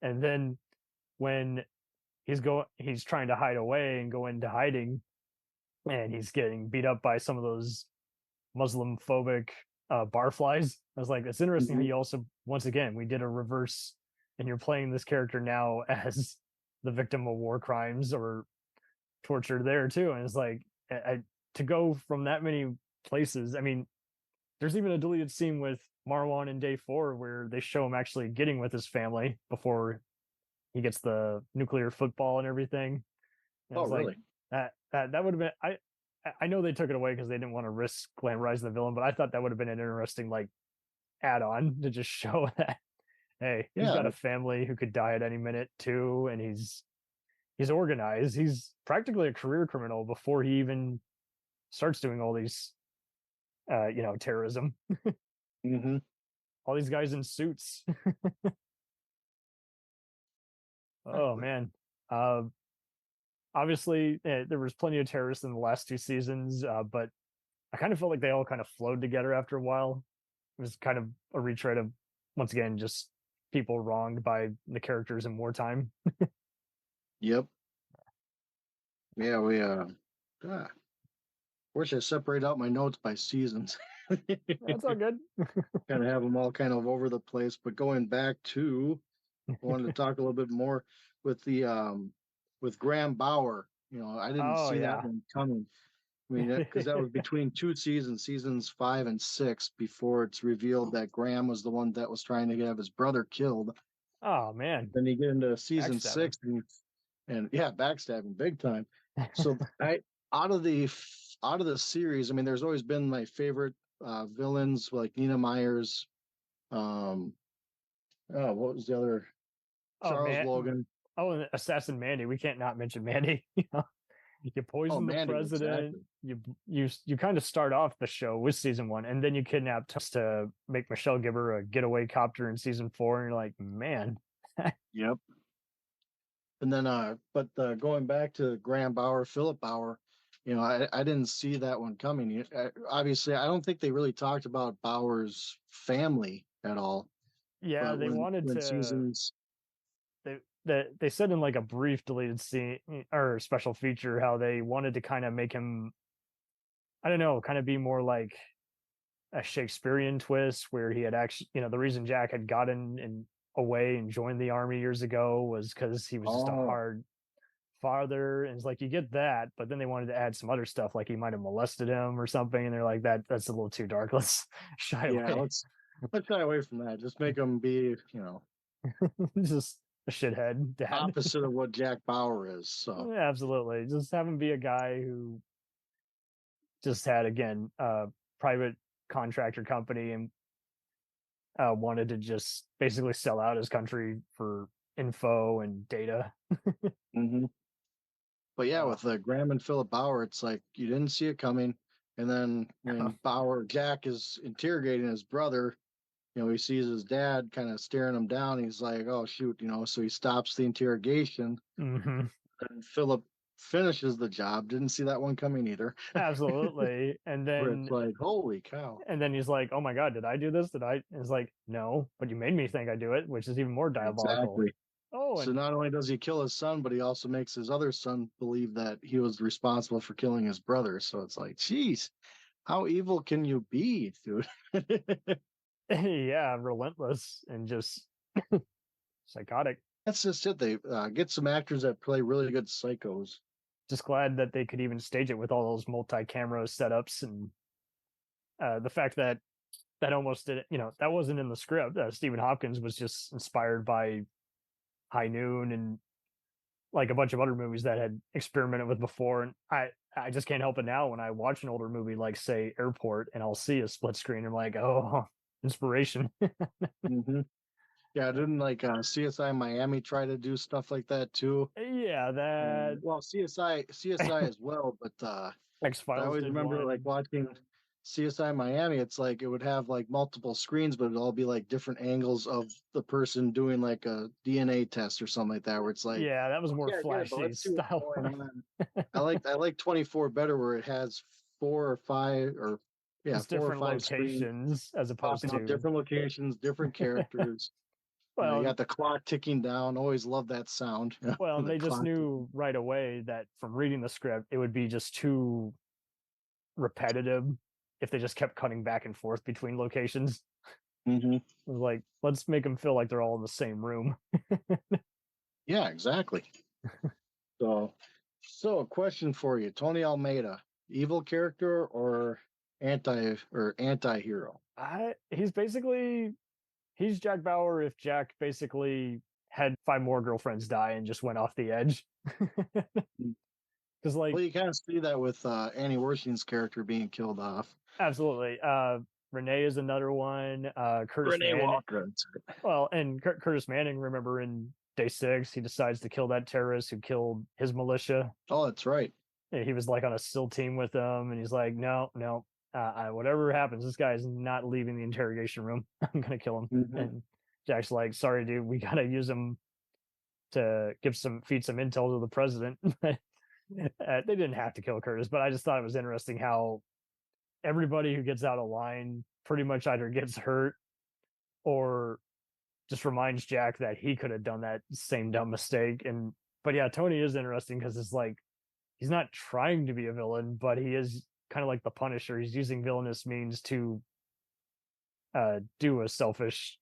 and then when he's trying to hide away and go into hiding, and he's getting beat up by some of those Muslim phobic barflies. I was like, it's interesting how you also, once again, we did a reverse, and you're playing this character now as the victim of war crimes or torture there too. And it's like, to go from that many places. I mean, there's even a deleted scene with Marwan in day 4 where they show him actually getting with his family before he gets the nuclear football and everything. And Oh, really? Like, that would have been, I know they took it away because they didn't want to risk glamorizing the villain, but I thought that would have been an interesting like add-on to just show that, hey, he's got a family who could die at any minute too, and he's organized. He's practically a career criminal before he even starts doing all these terrorism. All these guys in suits. Oh man. Obviously there was plenty of terrorists in the last 2 seasons, but I kind of felt like they all kind of flowed together after a while. It was kind of a retread of, once again, just people wronged by the characters in wartime. Yep. Yeah, we wish I separate out my notes by seasons. That's all good. Kind of have them all kind of over the place, but going back to, I wanted to talk a little bit more with the with Graham Bauer. I didn't see that one coming. I mean, because that was between 2 seasons, seasons 5 and 6, before it's revealed that Graham was the one that was trying to have his brother killed. Oh man! Then you get into season 6, and yeah, backstabbing big time. So out of the series, I mean, there's always been my favorite villains like Nina Myers. What was the other? Charles Logan. Oh, and Assassin Mandy. We can't not mention Mandy. You poison the Mandy, president. exactly. You kind of start off the show with season 1, and then you kidnap Tusk to make Michelle give her a getaway copter in season 4, and you're like, man. Yep. And then, but going back to Graham Bauer, Philip Bauer, I didn't see that one coming. Obviously, I don't think they really talked about Bauer's family at all. Yeah, they wanted to. Seasons... They said in like a brief deleted scene or special feature how they wanted to kind of make him, I don't know, kind of be more like a Shakespearean twist where he had actually, the reason Jack had gotten away and joined the army years ago was because he was just a hard father. And it's like, you get that, but then they wanted to add some other stuff like he might have molested him or something, and they're like, that's a little too dark. Let's shy away. Let's shy away from that. Just make him be, just a shithead dad. Opposite of what Jack Bauer is. So yeah, absolutely. Just have him be a guy who just had, again, a private contractor company and wanted to just basically sell out his country for info and data. But yeah, with Graham and Philip Bauer, it's like you didn't see it coming. And then when Jack is interrogating his brother, he sees his dad kind of staring him down. He's like, oh, shoot, so he stops the interrogation. And Philip finishes the job. Didn't see that one coming either. Absolutely. And then it's like, holy cow. And then he's like, oh my God, did I do this? And it's like, no, but you made me think I do it, which is even more diabolical. Exactly. So not only does he kill his son, but he also makes his other son believe that he was responsible for killing his brother. So it's like, geez, how evil can you be, dude? Yeah, relentless and just psychotic. That's just it. They get some actors that play really good psychos. Just glad that they could even stage it with all those multi-camera setups, and the fact that almost did it. That wasn't in the script. Stephen Hopkins was just inspired by High Noon and like a bunch of other movies that had experimented with before. And I just can't help it now when I watch an older movie like, say, Airport, and I'll see a split screen. I'm like, oh, inspiration. Yeah, didn't like CSI Miami try to do stuff like that too? Yeah, that. Well, CSI as well, but X-Files. I always remember like watching CSI Miami. It's like it would have like multiple screens, but it'd all be like different angles of the person doing like a DNA test or something like that. Where it's like, yeah, that was more flashy style. I like 24 better, where it has 4 or 5 or yeah, It's 4 or different 5 screens locations as opposed popping up, to different locations, different characters. You well, got the clock ticking down. Always love that sound. well, and The they just clock knew right away that from reading the script, it would be just too repetitive if they just kept cutting back and forth between locations. ticking. It was like, let's make them feel like they're all in the same room. Yeah, exactly. So a question for you, Tony Almeida, evil character or anti-hero? He's Jack Bauer if Jack basically had 5 more girlfriends die and just went off the edge. Because Well, you kind of see that with Annie Wersching's character being killed off. absolutely. Renee is another one. Curtis Renee Manning. Walker. Well, and Curtis Manning, remember in Day 6, he decides to kill that terrorist who killed his militia. Oh, that's right. And he was like on a SEAL team with them, and he's like, no, whatever happens, this guy is not leaving the interrogation room. I'm gonna kill him. Mhm. And Jack's like, sorry, dude, we gotta use him to feed some intel to the president. They didn't have to kill Curtis, but I just thought it was interesting how everybody who gets out of line pretty much either gets hurt or just reminds Jack that he could have done that same dumb mistake. But yeah, Tony is interesting because it's like he's not trying to be a villain, but he is kind of like the Punisher. He's using villainous means to do a selfish,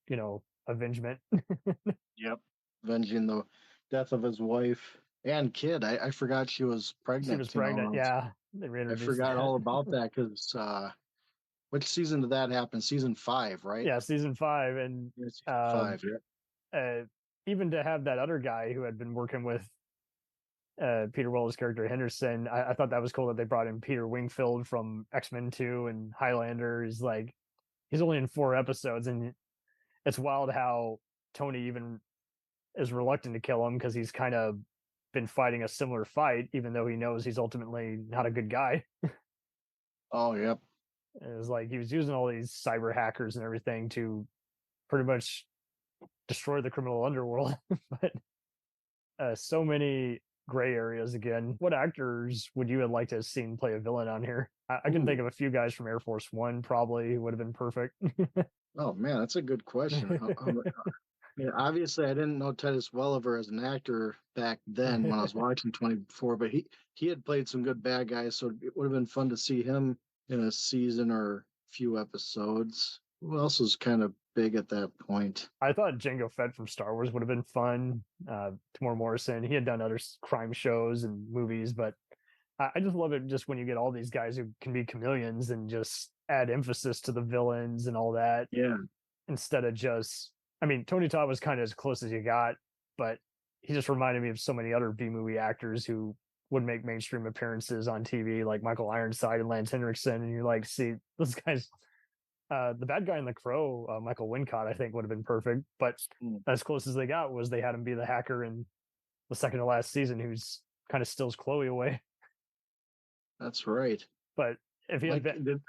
avengement. Yep. Avenging the death of his wife and kid. I forgot she was pregnant. She was pregnant. Yeah. I forgot all about that because which season did that happen? Season 5, right? Yeah, season 5. And Yeah, season 5, yeah. Even to have that other guy who had been working with Peter Weller's character Henderson, I thought that was cool that they brought in Peter Wingfield from X-Men 2 and Highlander. He's only in 4 episodes, and it's wild how Tony even is reluctant to kill him because he's kind of been fighting a similar fight, even though he knows he's ultimately not a good guy. Oh, yep. It was like he was using all these cyber hackers and everything to pretty much destroy the criminal underworld. But so many gray areas again. What actors would you have liked to have seen play a villain on here? I can think of a few guys from Air Force One probably would have been perfect. Oh man, that's a good question. Yeah, obviously, I didn't know Titus Welliver as an actor back then when I was watching 24, but he had played some good bad guys, so it would have been fun to see him in a season or few episodes. Who else was kind of big at that point? I thought Jango Fett from Star Wars would have been fun. Tamora Morrison, he had done other crime shows and movies, but I just love it just when you get all these guys who can be chameleons and just add emphasis to the villains and all that. Yeah. Instead of just, Tony Todd was kind of as close as you got, but he just reminded me of so many other B-movie actors who would make mainstream appearances on TV, like Michael Ironside and Lance Henriksen. And you're like, see, those guys, the bad guy in The Crow, Michael Wincott, I think would have been perfect. But as close as they got was they had him be the hacker in the second to last season who's kind of steals Chloe away. That's right. But if he had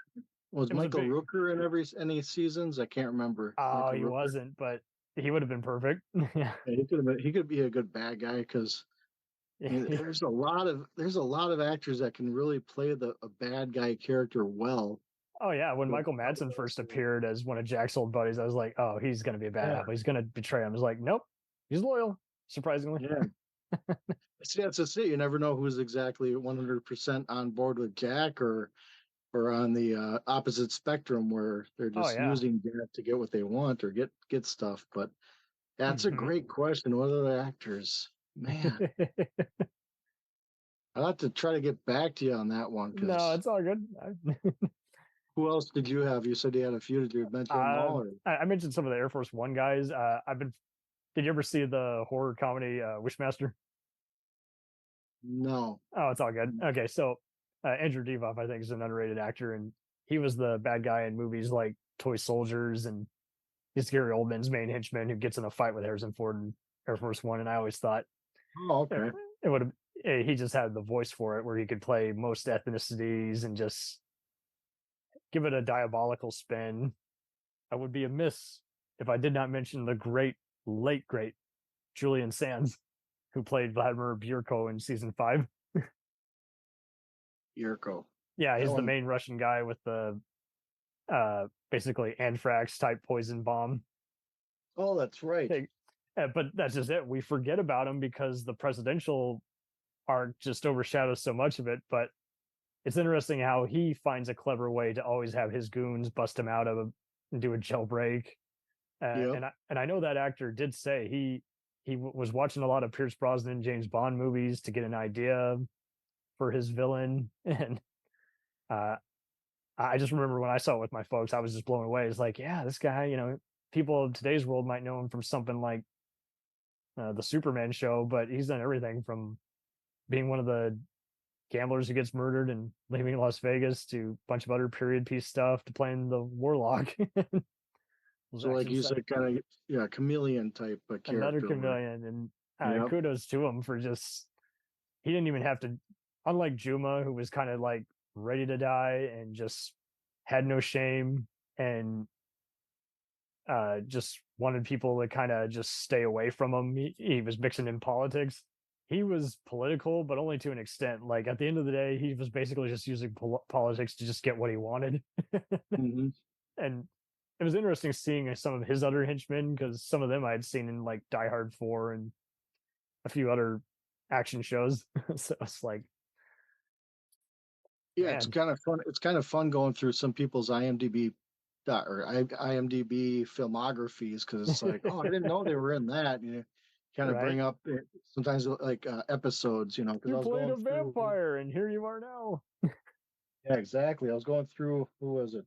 was Michael Rooker in any seasons? I can't remember. Oh, he wasn't, but he would have been perfect. Yeah, he could be a good bad guy because there's a lot of actors that can really play a bad guy character well. Oh yeah, when Michael Madsen first appeared as one of Jack's old buddies, I was like, oh, he's gonna be a bad apple. He's gonna betray him. I was like, nope, he's loyal. Surprisingly. Yeah. See, that's just it. You never know who's exactly 100% on board with Jack or on the opposite spectrum where they're just using Jack to get what they want or get stuff. But that's a great question. What are the actors? Man. I'll have to try to get back to you on that one. No, it's all good. Who else did you have? You said you had a few. Did you mention them all? I mentioned some of the Air Force One guys. Did you ever see the horror comedy Wishmaster? No. Oh, it's all good. Okay, so Andrew Divoff, I think, is an underrated actor, and he was the bad guy in movies like Toy Soldiers, and he's Gary Oldman's main henchman who gets in a fight with Harrison Ford in Air Force One. And I always thought, okay, it would have. He just had the voice for it, where he could play most ethnicities and just give it a diabolical spin. I would be amiss if I did not mention the late great Julian Sands, who played Vladimir Bierko in season 5. Bierko. Yeah, he's the main Russian guy with the basically anthrax type poison bomb. Oh, that's right. But that's just it. We forget about him because the presidential arc just overshadows so much of it. But it's interesting how he finds a clever way to always have his goons bust him out of and do a jailbreak. And I know that actor did say he was watching a lot of Pierce Brosnan, James Bond movies to get an idea for his villain. And I just remember when I saw it with my folks, I was just blown away. It's like, yeah, this guy, people of today's world might know him from something like the Superman show, but he's done everything from being one of the gamblers who gets murdered and leaving Las Vegas to a bunch of other period piece stuff to playing the warlock. So like you said, kind of chameleon type of character. Another chameleon, and kudos to him for just he didn't even have to, unlike Juma, who was kind of like ready to die and just had no shame and just wanted people to kind of just stay away from him. He was mixing in politics. He was political, but only to an extent. Like at the end of the day, he was basically just using politics to just get what he wanted. Mm-hmm. And it was interesting seeing some of his other henchmen, because some of them I had seen in like Die Hard 4 and a few other action shows. So it's like, yeah, man. It's kind of fun. It's kind of fun going through some people's IMDb filmographies, because it's like, oh, I didn't know they were in that. Kind of bring up sometimes like episodes, because you played a vampire and here you are now. Yeah, exactly. I was going through, who was it?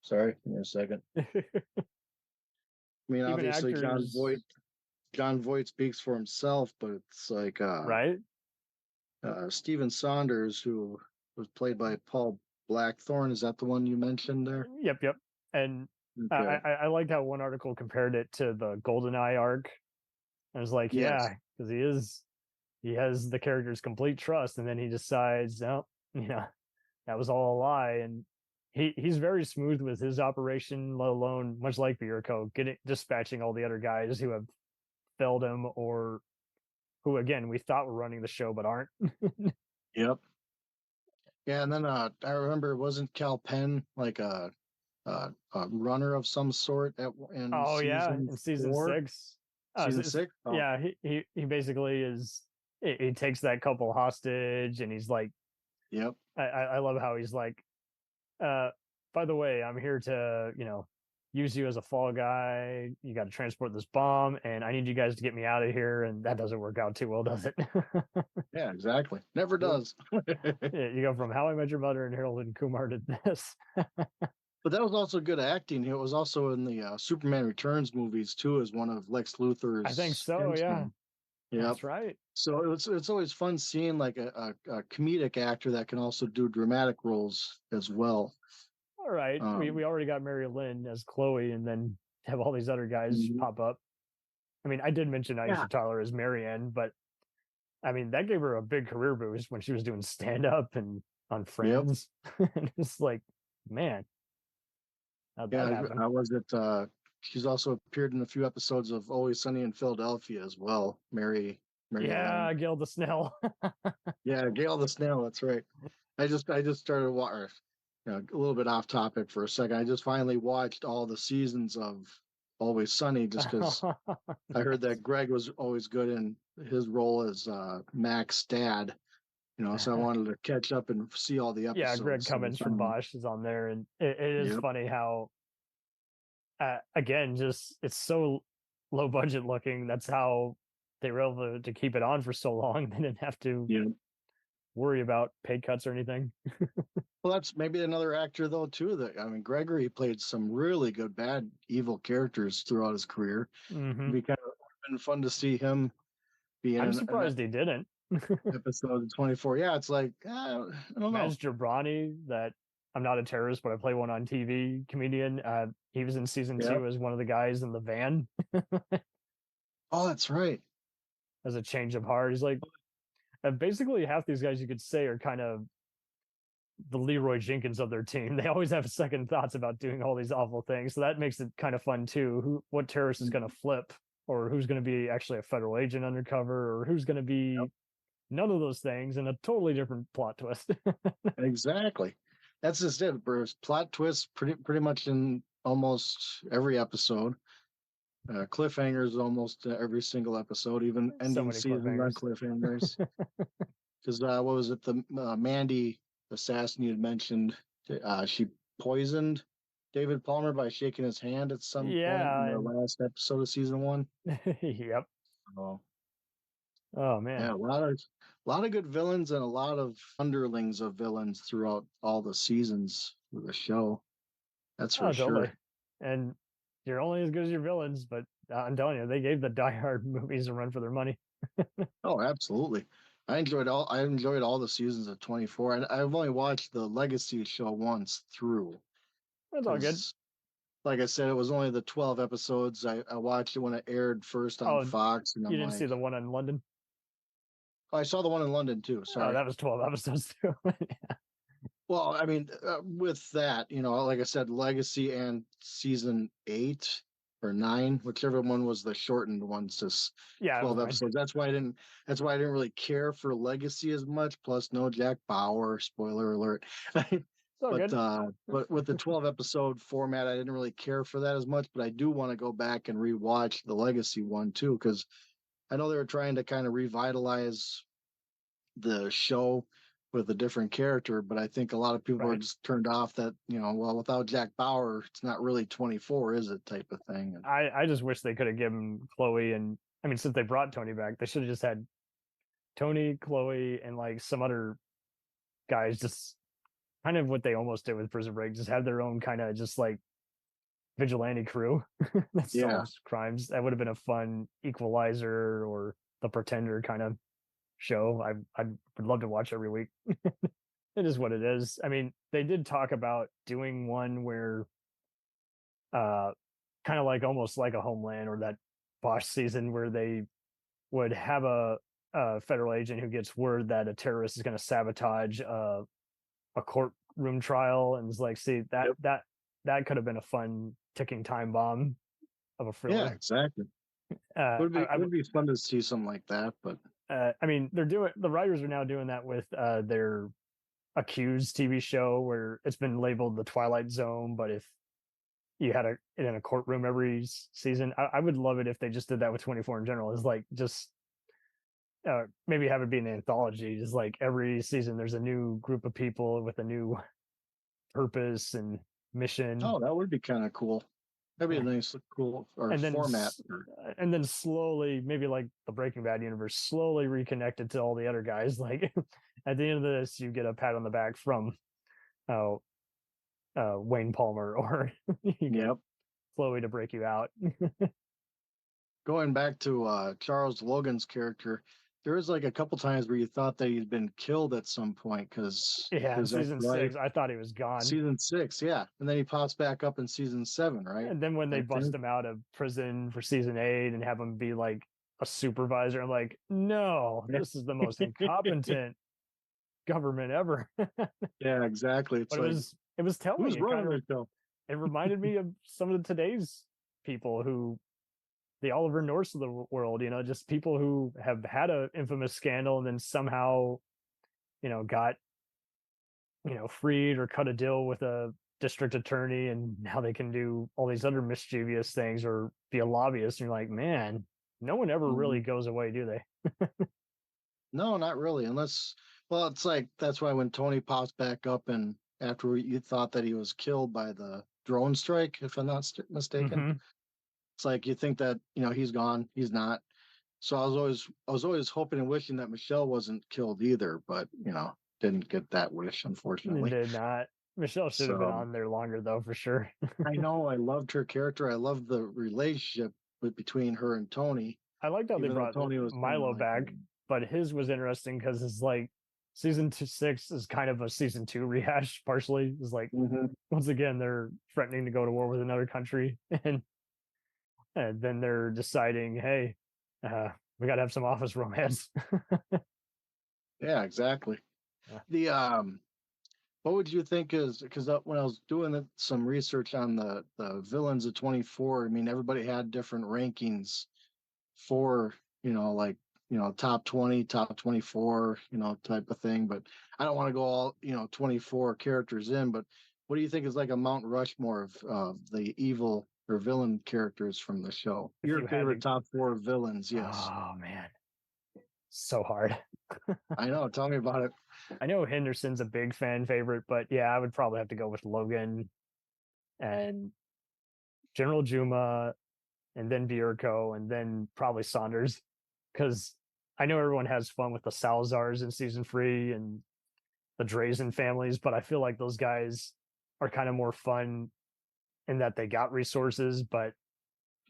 Sorry, give me a second. I mean, even obviously actors... John Voight speaks for himself, but it's like Stephen Saunders, who was played by Paul Blackthorne. Is that the one you mentioned there? Yep. And okay. I liked how one article compared it to the GoldenEye arc. I was like, yes. Yeah, because he has the character's complete trust, and then he decides, no, that was all a lie. And he's very smooth with his operation, let alone, much like Bierko, dispatching all the other guys who have failed him or who, again, we thought were running the show but aren't. Yep. Yeah, and then I remember, wasn't Cal Penn like a runner of some sort in season 6? Season 6? Oh. Yeah, he basically is. He takes that couple hostage, and he's like, "Yep." I love how he's like, by the way, I'm here to use you as a fall guy. You got to transport this bomb, and I need you guys to get me out of here. And that doesn't work out too well, does it? Yeah, exactly. Never does. Yeah, you go from How I Met Your Mother and Harold and Kumar to this. But that was also good acting. It was also in the Superman Returns movies too, as one of Lex Luthor's. I think so. henchmen. Yeah, that's right. So it's always fun seeing like a comedic actor that can also do dramatic roles as well. All right, we already got Mary Lynn as Chloe, and then have all these other guys pop up. I mean, I did mention Aisha Tyler as Marianne, but I mean that gave her a big career boost when she was doing stand up and on Friends. Yep. And it's like, man. I was at. She's also appeared in a few episodes of Always Sunny in Philadelphia as well. Mary. Yeah, Gail the Snail. Yeah, Gail the Snail. That's right. I just started watching. A little bit off topic for a second. I just finally watched all the seasons of Always Sunny, just because I heard that Greg was always good in his role as Mac's dad. So I wanted to catch up and see all the episodes. Yeah, Greg Cummins from Bosch is on there, and it is funny how, again, just it's so low budget looking. That's how they were able to keep it on for so long. They didn't have to worry about pay cuts or anything. Well, that's maybe another actor though too. Gregory played some really good bad evil characters throughout his career. Mm-hmm. It'd be kind of been fun to see him be in. I'm surprised he didn't. Episode 24. Yeah, it's like I don't know. Maz Jobrani, that I'm not a terrorist, but I play one on TV comedian. He was in season 2 as one of the guys in the van. Oh, that's right. As a change of heart, he's like, basically half these guys you could say are kind of the Leroy Jenkins of their team. They always have second thoughts about doing all these awful things, so that makes it kind of fun too. What terrorist is going to flip, or who's going to be actually a federal agent undercover, or who's going to be none of those things, and a totally different plot twist. Exactly. That's just it, Bruce. Plot twists pretty much in almost every episode. Cliffhangers almost every single episode, even So ending many seasons on cliffhangers. cliffhangers. Because what was it? The Mandy assassin you had mentioned. She poisoned David Palmer by shaking his hand at some point in the last episode of season 1. Yep. Oh, man. Yeah, a lot of good villains and a lot of underlings of villains throughout all the seasons of the show. That's for sure. Totally. And you're only as good as your villains, but I'm telling you, they gave the Die Hard movies a run for their money. Oh, absolutely. I enjoyed all the seasons of 24, and I've only watched the Legacy show once through. That's all good. Like I said, it was only the 12 episodes. I watched it when it aired first on Fox. And you didn't see the one in London? Oh, I saw the one in London too. Sorry. Oh, that was 12 episodes too. Yeah. Well, I mean, with that, like I said, Legacy and season 8 or 9, whichever one was the shortened ones, just 12 episodes. That's why I didn't really care for Legacy as much. Plus, no Jack Bauer. Spoiler alert. But with the 12 episode format, I didn't really care for that as much. But I do want to go back and rewatch the Legacy one too, because I know they were trying to kind of revitalize the show with a different character, but I think a lot of people are just turned off that, well, without Jack Bauer, it's not really 24, is it, type of thing. I just wish they could have given Chloe, and I mean, since they brought Tony back, they should have just had Tony, Chloe, and like some other guys, just kind of what they almost did with Prison Break, just have their own kind of just like vigilante crew that solves crimes. That would have been a fun Equalizer or The Pretender kind of show. I would love to watch every week. It is what it is. I mean, they did talk about doing one where kind of like almost like a Homeland or that Bosch season, where they would have a federal agent who gets word that a terrorist is going to sabotage a courtroom trial, and is like, see, that could have been a fun ticking time bomb of a thriller. Yeah, exactly. It would be fun to see something like that, but I mean, the writers are now doing that with their Accused TV show, where it's been labeled the Twilight Zone, but if you had it in a courtroom every season, I would love it if they just did that with 24 in general. Is like just maybe have it be an anthology. Is like every season there's a new group of people with a new purpose and mission. Oh, that would be kind of cool. That'd be a nice, cool format. And then slowly, maybe like the Breaking Bad universe, slowly reconnected to all the other guys. Like at the end of this, you get a pat on the back from Wayne Palmer, or you get Chloe to break you out. Going back to Charles Logan's character, there was like a couple times where you thought that he'd been killed at some point, because season 6, I thought he was gone. Season 6, yeah, and then he pops back up in season 7, right? And then when they bust him out of prison for season 8 and have him be like a supervisor, I'm like, no, this is the most incompetent government ever. Yeah, exactly. But it was telling. Who's running the show? It reminded me of some of today's people, who the Oliver Norths of the world, just people who have had an infamous scandal and then somehow, got, freed or cut a deal with a district attorney, and now they can do all these other mischievous things or be a lobbyist. And you're like, man, no one ever really goes away, do they? No, not really. Unless, well, it's like, that's why when Tony pops back up, and after you thought that he was killed by the drone strike, if I'm not mistaken, it's like you think that he's gone. He's not. So I was always hoping and wishing that Michelle wasn't killed either, but didn't get that wish, unfortunately. Did not. Michelle should have been on there longer, though, for sure. I know. I loved her character. I loved the relationship between her and Tony. I liked how they brought Milo back, but his was interesting because it's like season 6 is kind of a season 2 rehash. Partially, it's like once again they're threatening to go to war with another country, and then they're deciding, hey, we got to have some office romance. Yeah, exactly. Yeah. What would you think is, because when I was doing some research on the villains of 24, I mean, everybody had different rankings for, like top 20, top 24, type of thing. But I don't want to go all 24 characters in. But what do you think is like a Mount Rushmore of the evil or villain characters from the show? Your favorite top 4 villains? Yes. Oh man, so hard. I know. Tell me about it. I know Henderson's a big fan favorite, but yeah, I would probably have to go with Logan and General Juma, and then Bierko, and then probably Saunders, because I know everyone has fun with the Salazars in season 3 and the Drazen families, but I feel like those guys are kind of more fun in that they got resources, but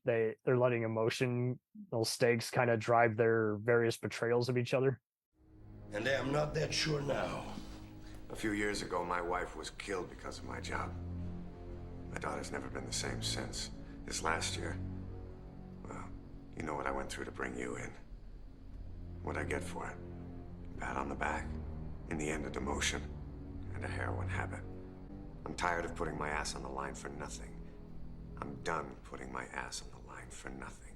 they're letting emotional stakes kind of drive their various betrayals of each other. And I'm not that sure now. A few years ago, my wife was killed because of my job. My daughter's never been the same since. This last year, well, you know what I went through to bring you in. What'd I get for it? A pat on the back, in the end a demotion, and a heroin habit. I'm tired of putting my ass on the line for nothing. I'm done putting my ass on the line for nothing.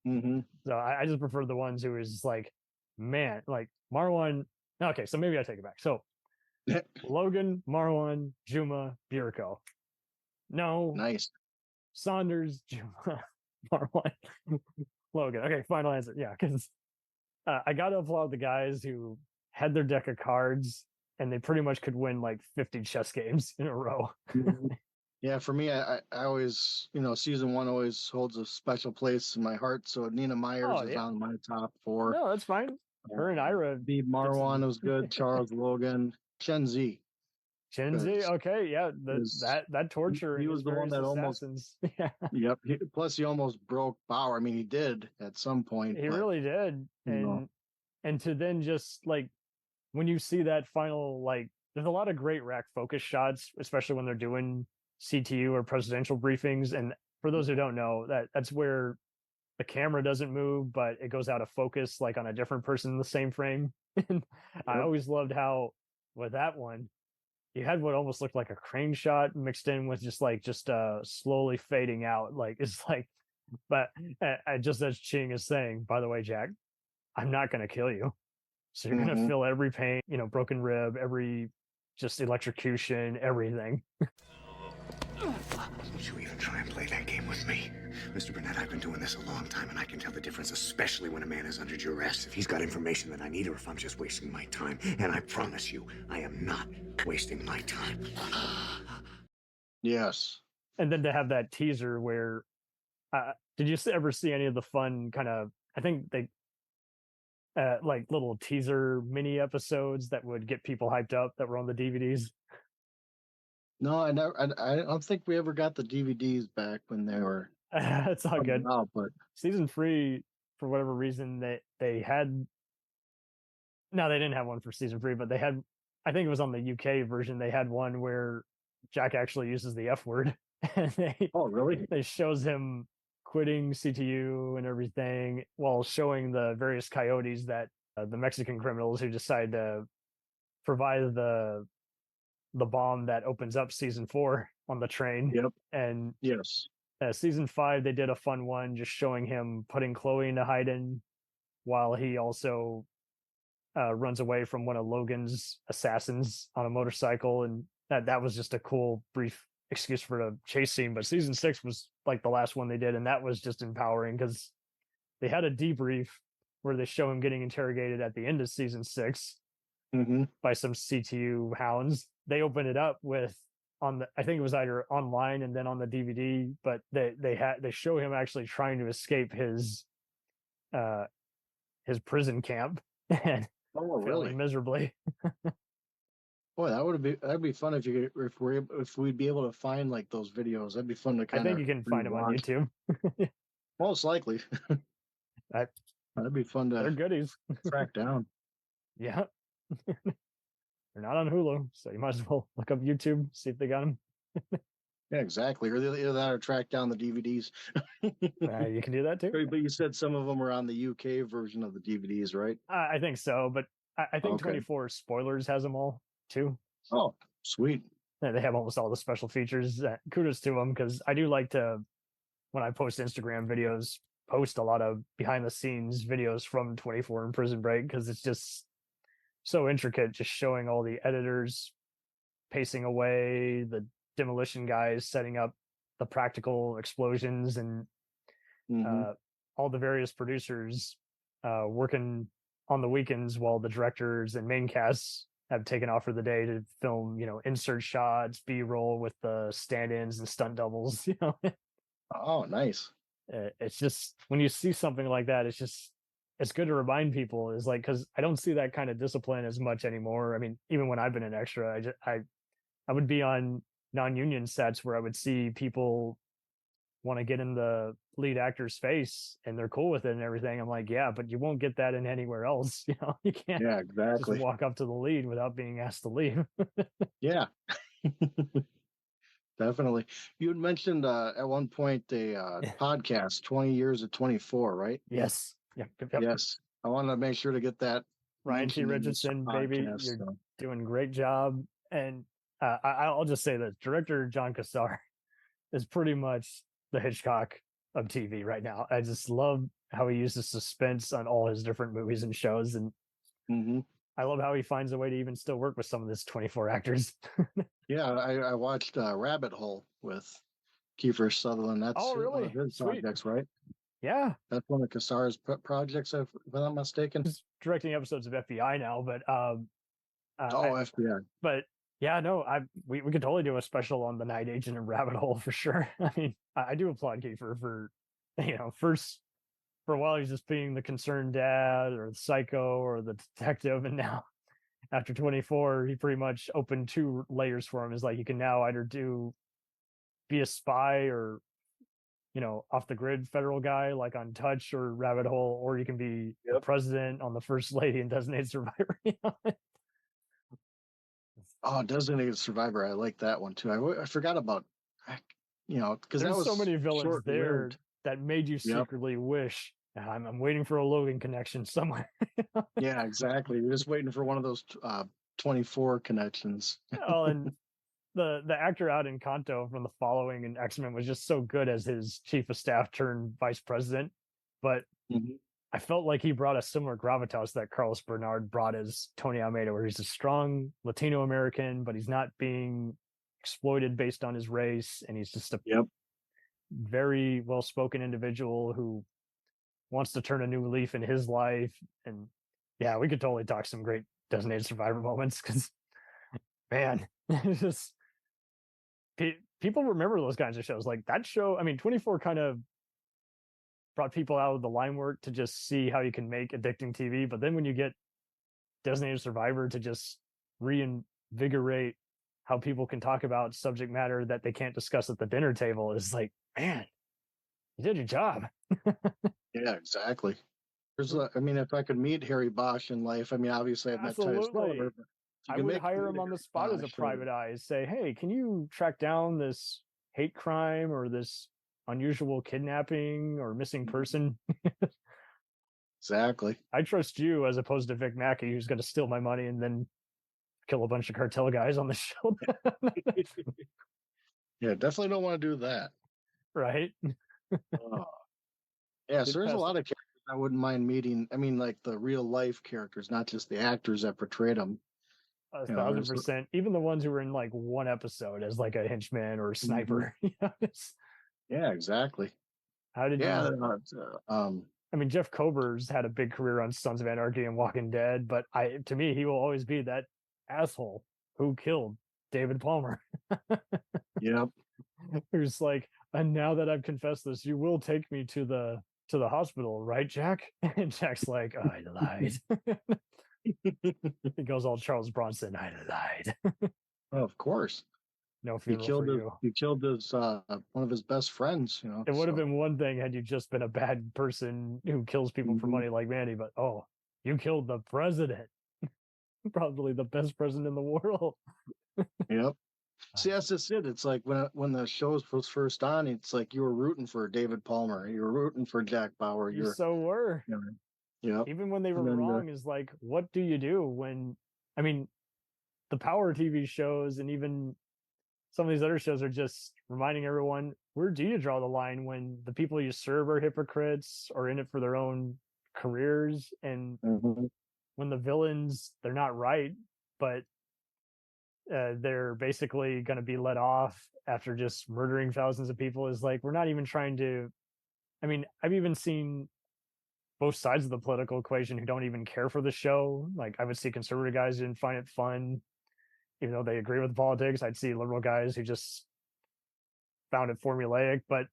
Mm-hmm. So I just prefer the ones who is like, man, like Marwan. Okay, so maybe I take it back. So Logan, Marwan, Juma, Bierko. No. Nice. Saunders, Juma, Marwan, Logan. Okay, final answer. Yeah, because I got to applaud the guys who had their deck of cards and they pretty much could win like 50 chess games in a row. Yeah, for me, I always, season 1 always holds a special place in my heart. So Nina Myers is on my top 4. No, that's fine. Her and Ira. Steve Marwan was good. Charles Logan. Chen Zi. Okay, yeah, that torture. He was the one that assassins. Yeah. Yep. Plus, he almost broke Bauer. I mean, he did at some point. He really did, and to then just like when you see that final, like, there's a lot of great rack focus shots, especially when they're doing CTU or presidential briefings. And for those who don't know, that's where the camera doesn't move, but it goes out of focus, like on a different person in the same frame. And I always loved how with that one, you had what almost looked like a crane shot mixed in with just slowly fading out. Like, it's like, but just as Ching is saying, by the way, Jack, I'm not going to kill you. So you're going to feel every pain, broken rib, every just electrocution, everything. Don't you even try and play that game with me. Mr. Burnett, I've been doing this a long time, and I can tell the difference, especially when a man is under duress. If he's got information that I need, or if I'm just wasting my time. And I promise you, I am not wasting my time. Yes. And then to have that teaser where, did you ever see any of the fun kind of, I think they, like little teaser mini episodes that would get people hyped up that were on the DVDs? No, I don't think we ever got the DVDs back when they were. It's all good. Out, but season 3, for whatever reason, they had. No, they didn't have one for season 3, but they had. I think it was on the UK version. They had one where Jack actually uses the F word, and oh really? They shows him quitting CTU and everything while showing the various coyotes that the Mexican criminals who decide to provide the bomb that opens up season 4 on the train. Yep. And yes, season 5 they did a fun one just showing him putting Chloe into hiding while he also runs away from one of Logan's assassins on a motorcycle, and that was just a cool brief excuse for a chase scene. But season 6 was like the last one they did, and that was just empowering because they had a debrief where they show him getting interrogated at the end of season 6 by some CTU hounds. They open it up with I think it was either online and then on the DVD, but they show him actually trying to escape his prison camp and failing miserably. Boy, that'd be fun if we'd be able to find like those videos. That'd be fun to kind of. I think you can find them on YouTube. Most likely. That'd be fun to. They're goodies. Track down. Yeah. They're not on Hulu, so you might as well look up YouTube, see if they got them. Yeah, exactly. Or either that or track down the DVDs. You can do that too. But you said some of them are on the UK version of the DVDs, right? I think so, but I think 24 Spoilers has them all too. Oh, sweet. Yeah, they have almost all the special features. Kudos to them, because I do like to, when I post Instagram videos, post a lot of behind the scenes videos from 24 and Prison Break because it's just so intricate, just showing all the editors pacing away, the demolition guys setting up the practical explosions, and all the various producers working on the weekends while the directors and main casts have taken off for the day to film, insert shots, B-roll with the stand-ins and stunt doubles. Oh, nice. It's just when you see something like that, it's good to remind people, is like, because I don't see that kind of discipline as much anymore. I mean, even when I've been an extra, I would be on non-union sets where I would see people want to get in the lead actor's face and they're cool with it and everything. I'm like, yeah, but you won't get that in anywhere else. You can't just walk up to the lead without being asked to leave. Yeah. Definitely. You had mentioned at one point a podcast, 20 Years of 24, right? Yes. Yep. Yes. I want to make sure to get that. Ryan T. Richardson, baby, you're doing a great job. And I'll just say that director John Cassar is pretty much the Hitchcock of TV right now. I just love how he uses suspense on all his different movies and shows. And I love how he finds a way to even still work with some of his 24 actors. Yeah, I watched Rabbit Hole with Kiefer Sutherland. That's one of his projects, right? Yeah. That's one of Cassar's projects, if I'm not mistaken. He's directing episodes of FBI now, but FBI. But yeah, no, we could totally do a special on the Night Agent and Rabbit Hole for sure. I mean, I do applaud Kiefer for, first for a while he's just being the concerned dad or the psycho or the detective, and now after 24, he pretty much opened two layers for him. Is like you can now either be a spy or off the grid federal guy like on Touch or Rabbit Hole, or you can be the president on the First Lady and Designated Survivor. Oh, Designated Survivor. I like that one too. I forgot about, because that was so many villains there short-lived. that made you secretly wish, I'm waiting for a Logan connection somewhere. Yeah, exactly. You're just waiting for one of those 24 connections. Oh, and the actor out in Kanto from The Following and X-Men was just so good as his chief of staff turned vice president. But I felt like he brought a similar gravitas that Carlos Bernard brought as Tony Almeida, where he's a strong Latino American, but he's not being exploited based on his race. And he's just a very well-spoken individual who wants to turn a new leaf in his life. And yeah, we could totally talk some great Designated Survivor moments, because man, it's just people remember those kinds of shows. Like that show, I mean, 24 kind of brought people out of the line work to just see how you can make addicting TV. But then when you get Designated Survivor to just reinvigorate how people can talk about subject matter that they can't discuss at the dinner table, is like, man, you did your job. Yeah, exactly. If I could meet Harry Bosch in life, obviously I've met Titus Welliver, but I would hire him on the spot as a private eye. Say, hey, can you track down this hate crime or this unusual kidnapping or missing person? Exactly. I trust you as opposed to Vic Mackey, who's going to steal my money and then kill a bunch of cartel guys on the show. Yeah, definitely don't want to do that. Right. Yeah, so there's a lot of characters I wouldn't mind meeting. Like the real life characters, not just the actors that portrayed them. 1,000%. Even the ones who were in like one episode as like a henchman or a sniper. Yeah, exactly. How did Jeff Kober's had a big career on Sons of Anarchy and Walking Dead, but to me, he will always be that asshole who killed David Palmer. Yep. Who's like, and now that I've confessed this, you will take me to the hospital, right, Jack? And Jack's like, I lied. He goes all Charles Bronson, I lied. Oh, of course. No funeral for you. He killed his one of his best friends. It would have been one thing had you just been a bad person who kills people for money like Mandy, but you killed the president. Probably the best president in the world. Yep. See, that's just it. It's like when the show was first on, it's like you were rooting for David Palmer, you were rooting for Jack Bauer. You so were. Yeah. Even when they were wrong, is like, what do you do when? The Power TV shows and even some of these other shows are just reminding everyone where do you draw the line when the people you serve are hypocrites or in it for their own careers, and when the villains, they're not right, but they're basically going to be let off after just murdering thousands of people? Is like, we're not even trying to. I mean, I've even seen both sides of the political equation who don't even care for the show. Like, I would see conservative guys who didn't find it fun, even though they agree with politics. I'd see liberal guys who just found it formulaic. But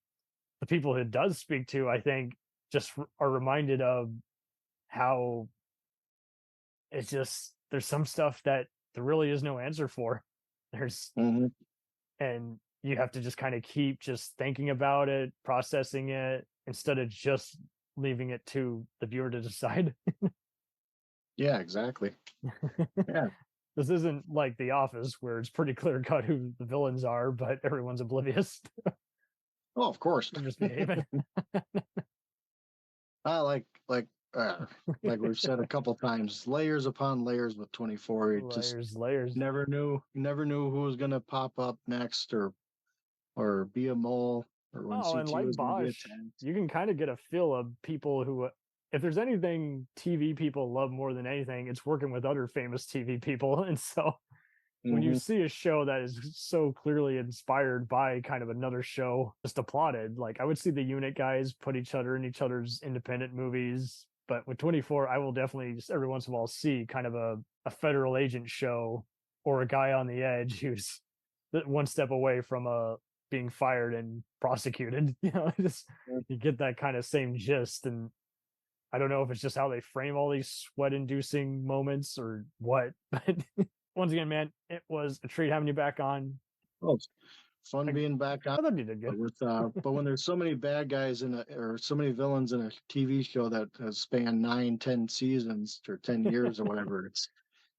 the people it does speak to, I think, just are reminded of how it's just, there's some stuff that there really is no answer for. There's, and you have to just kind of keep just thinking about it, processing it, instead of just leaving it to the viewer to decide. Yeah, exactly. Yeah. This isn't like The Office, where it's pretty clear cut who the villains are, but everyone's oblivious. Oh, of course. They're just behaving. Like we've said a couple times, layers upon layers with 24. You Layers. Never knew who was gonna pop up next, or be a mole, or when CT and like was gonna be Bosch, attacked. you can kind of get a feel of people who, if there's anything TV people love more than anything, it's working with other famous TV people. And so when you see a show that is so clearly inspired by kind of another show, just applauded. Like, I would see the unit guys put each other in each other's independent movies, but with 24, I will definitely just every once in a while see kind of a federal agent show, or a guy on the edge who's one step away from being fired and prosecuted. Just, you get that kind of same gist. And I don't know if it's just how they frame all these sweat-inducing moments or what, but once again, man, it was a treat having you back on. Oh, fun being back on. I thought you did good. But when there's so many bad guys or so many villains in a TV show that has spanned 9-10 seasons or 10 years or whatever,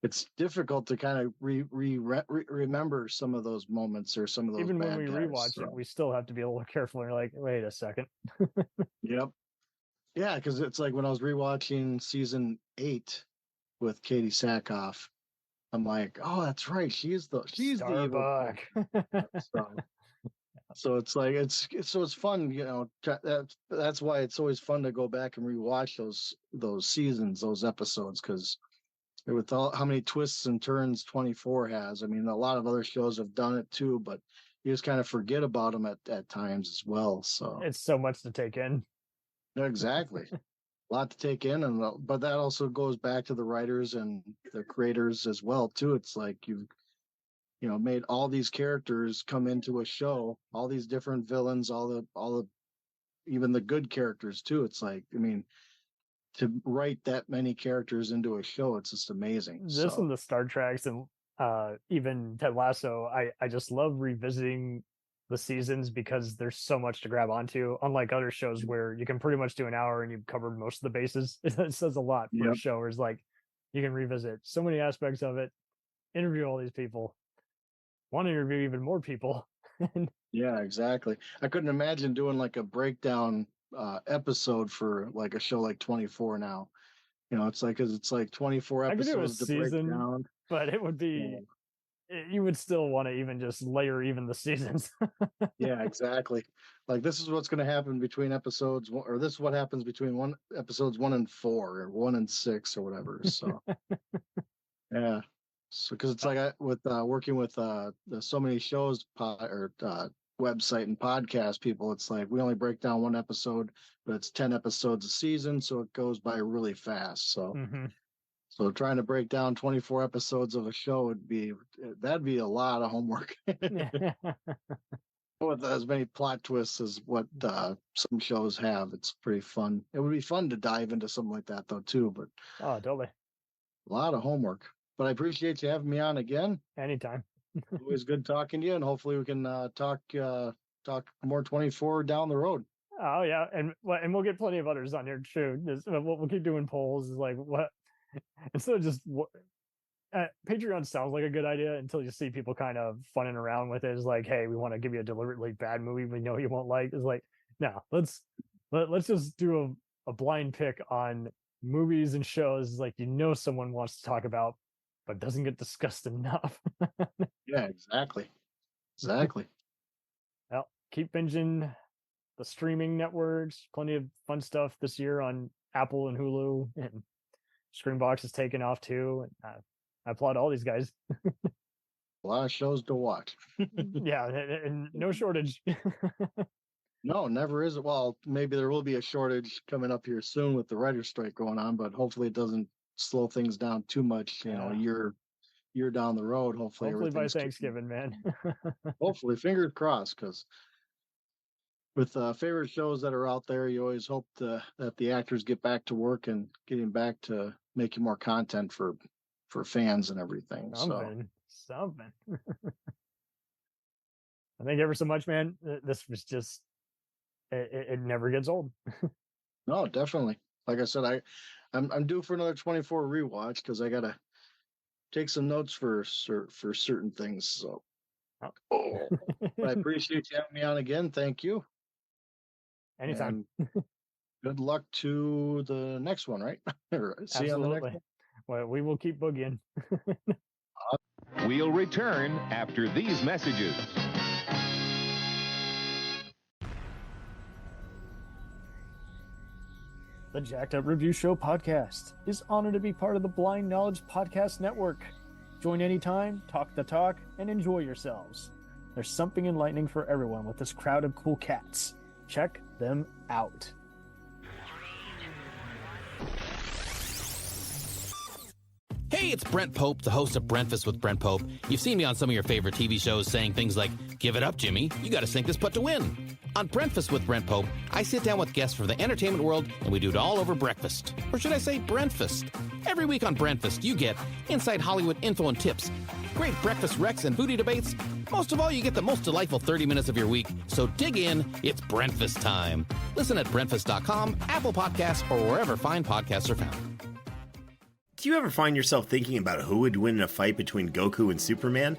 it's difficult to kind of remember some of those moments or some of those. Even bad when we guys, rewatch it, we still have to be a little careful. And you're like, wait a second. Yep. Yeah, because it's like when I was rewatching season 8 with Katie Sackhoff, I'm like, oh, that's right. She's the evil. So it's like it's fun, that's why it's always fun to go back and rewatch those seasons, those episodes, because with how many twists and turns 24 has. I mean, a lot of other shows have done it too, but you just kind of forget about them at times as well. So it's so much to take in. Exactly. A lot to take in, but that also goes back to the writers and the creators as well too. It's like you've made all these characters come into a show, all these different villains, all the even the good characters too. It's like, I mean, to write that many characters into a show, it's just amazing. This and the Star Treks and even Ted Lasso, I just love revisiting the seasons because there's so much to grab onto, unlike other shows where you can pretty much do an hour and you've covered most of the bases. It says a lot for a show where it's like you can revisit so many aspects of it, interview all these people, want to interview even more people. Yeah, exactly. I couldn't imagine doing like a breakdown episode for like a show like 24 now. It's like, 'cause it's like 24 episodes to break down. But it would be, you would still want to even just layer even the seasons. Yeah, exactly. Like, this is what's going to happen between episodes, or this is what happens between episodes 1 and 4 or 1 and 6 or whatever. So yeah. So, because it's like with working with so many shows website and podcast people, it's like we only break down one episode, but it's 10 episodes a season, so it goes by really fast. So so trying to break down 24 episodes of a show that'd be a lot of homework. With as many plot twists as what some shows have, it's pretty fun. It would be fun to dive into something like that though too, but oh, totally, a lot of homework. But I appreciate you having me on again. Anytime. Always good talking to you, and hopefully we can talk more 24 down the road. Oh yeah, and we'll get plenty of others on here too. We'll keep doing polls. Is like, what instead of just Patreon sounds like a good idea until you see people kind of funning around with it. It's like, hey, we want to give you a deliberately bad movie we know you won't like. It's like, no, let's just do a blind pick on movies and shows like someone wants to talk about, but doesn't get discussed enough. Yeah, exactly. Well, keep binging the streaming networks. Plenty of fun stuff this year on Apple and Hulu, and Screenbox is taking off too. And I applaud all these guys. A lot of shows to watch. Yeah, and no shortage. No, never is. Well, maybe there will be a shortage coming up here soon with the writer's strike going on, but hopefully it doesn't slow things down too much. You know, year down the road. Hopefully by Thanksgiving, man. Hopefully, fingers crossed, because with favorite shows that are out there, you always hope that the actors get back to work and getting back to making more content for fans and everything. Something. Thank you ever so much, man. This was just it never gets old. No, definitely. Like I said, I'm due for another 24 rewatch because I gotta take some notes for certain things. So, I appreciate you having me on again. Thank you. Anytime. And good luck to the next one, right? See you on the next one. Well, we will keep boogieing. We'll return after these messages. The Jacked Up Review Show podcast is honored to be part of the Blind Knowledge Podcast Network. Join anytime, talk the talk, and enjoy yourselves. There's something enlightening for everyone with this crowd of cool cats. Check them out. Hey, it's Brent Pope, the host of Breakfast with Brent Pope. You've seen me on some of your favorite TV shows saying things like, "Give it up, Jimmy. You got to sink this putt to win." On Breakfast with Brent Pope, I sit down with guests from the entertainment world, and we do it all over breakfast. Or should I say Brentfast? Every week on Brentfast, you get inside Hollywood info and tips, great breakfast recs and foodie debates. Most of all, you get the most delightful 30 minutes of your week. So dig in. It's Brentfast time. Listen at Brentfast.com, Apple Podcasts, or wherever fine podcasts are found. Do you ever find yourself thinking about who would win in a fight between Goku and Superman?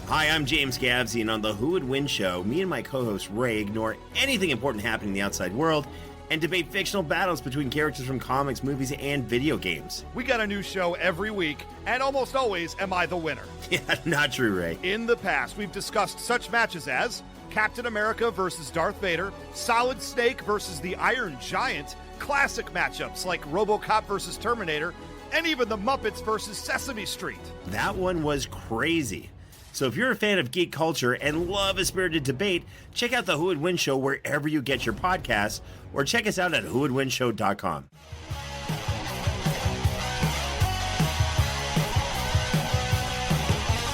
Hi, I'm James Gavsey, and on the Who Would Win show, me and my co-host Ray ignore anything important happening in the outside world and debate fictional battles between characters from comics, movies, and video games. We got a new show every week, and almost always am I the winner. Yeah, not true, Ray. In the past, we've discussed such matches as Captain America versus Darth Vader, Solid Snake versus the Iron Giant, classic matchups like RoboCop versus Terminator, and even the Muppets versus Sesame Street. That one was crazy. So if you're a fan of geek culture and love a spirited debate, check out the Who Would Win show wherever you get your podcasts, or check us out at whowouldwinshow.com.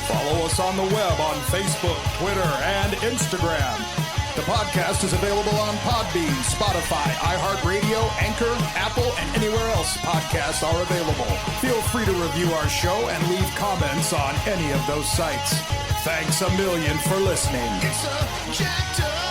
Follow us on the web on Facebook, Twitter, and Instagram. The podcast is available on Podbean, Spotify, iHeartRadio, Anchor, Apple, and anywhere else podcasts are available. Feel free to review our show and leave comments on any of those sites. Thanks a million for listening. It's a jacked up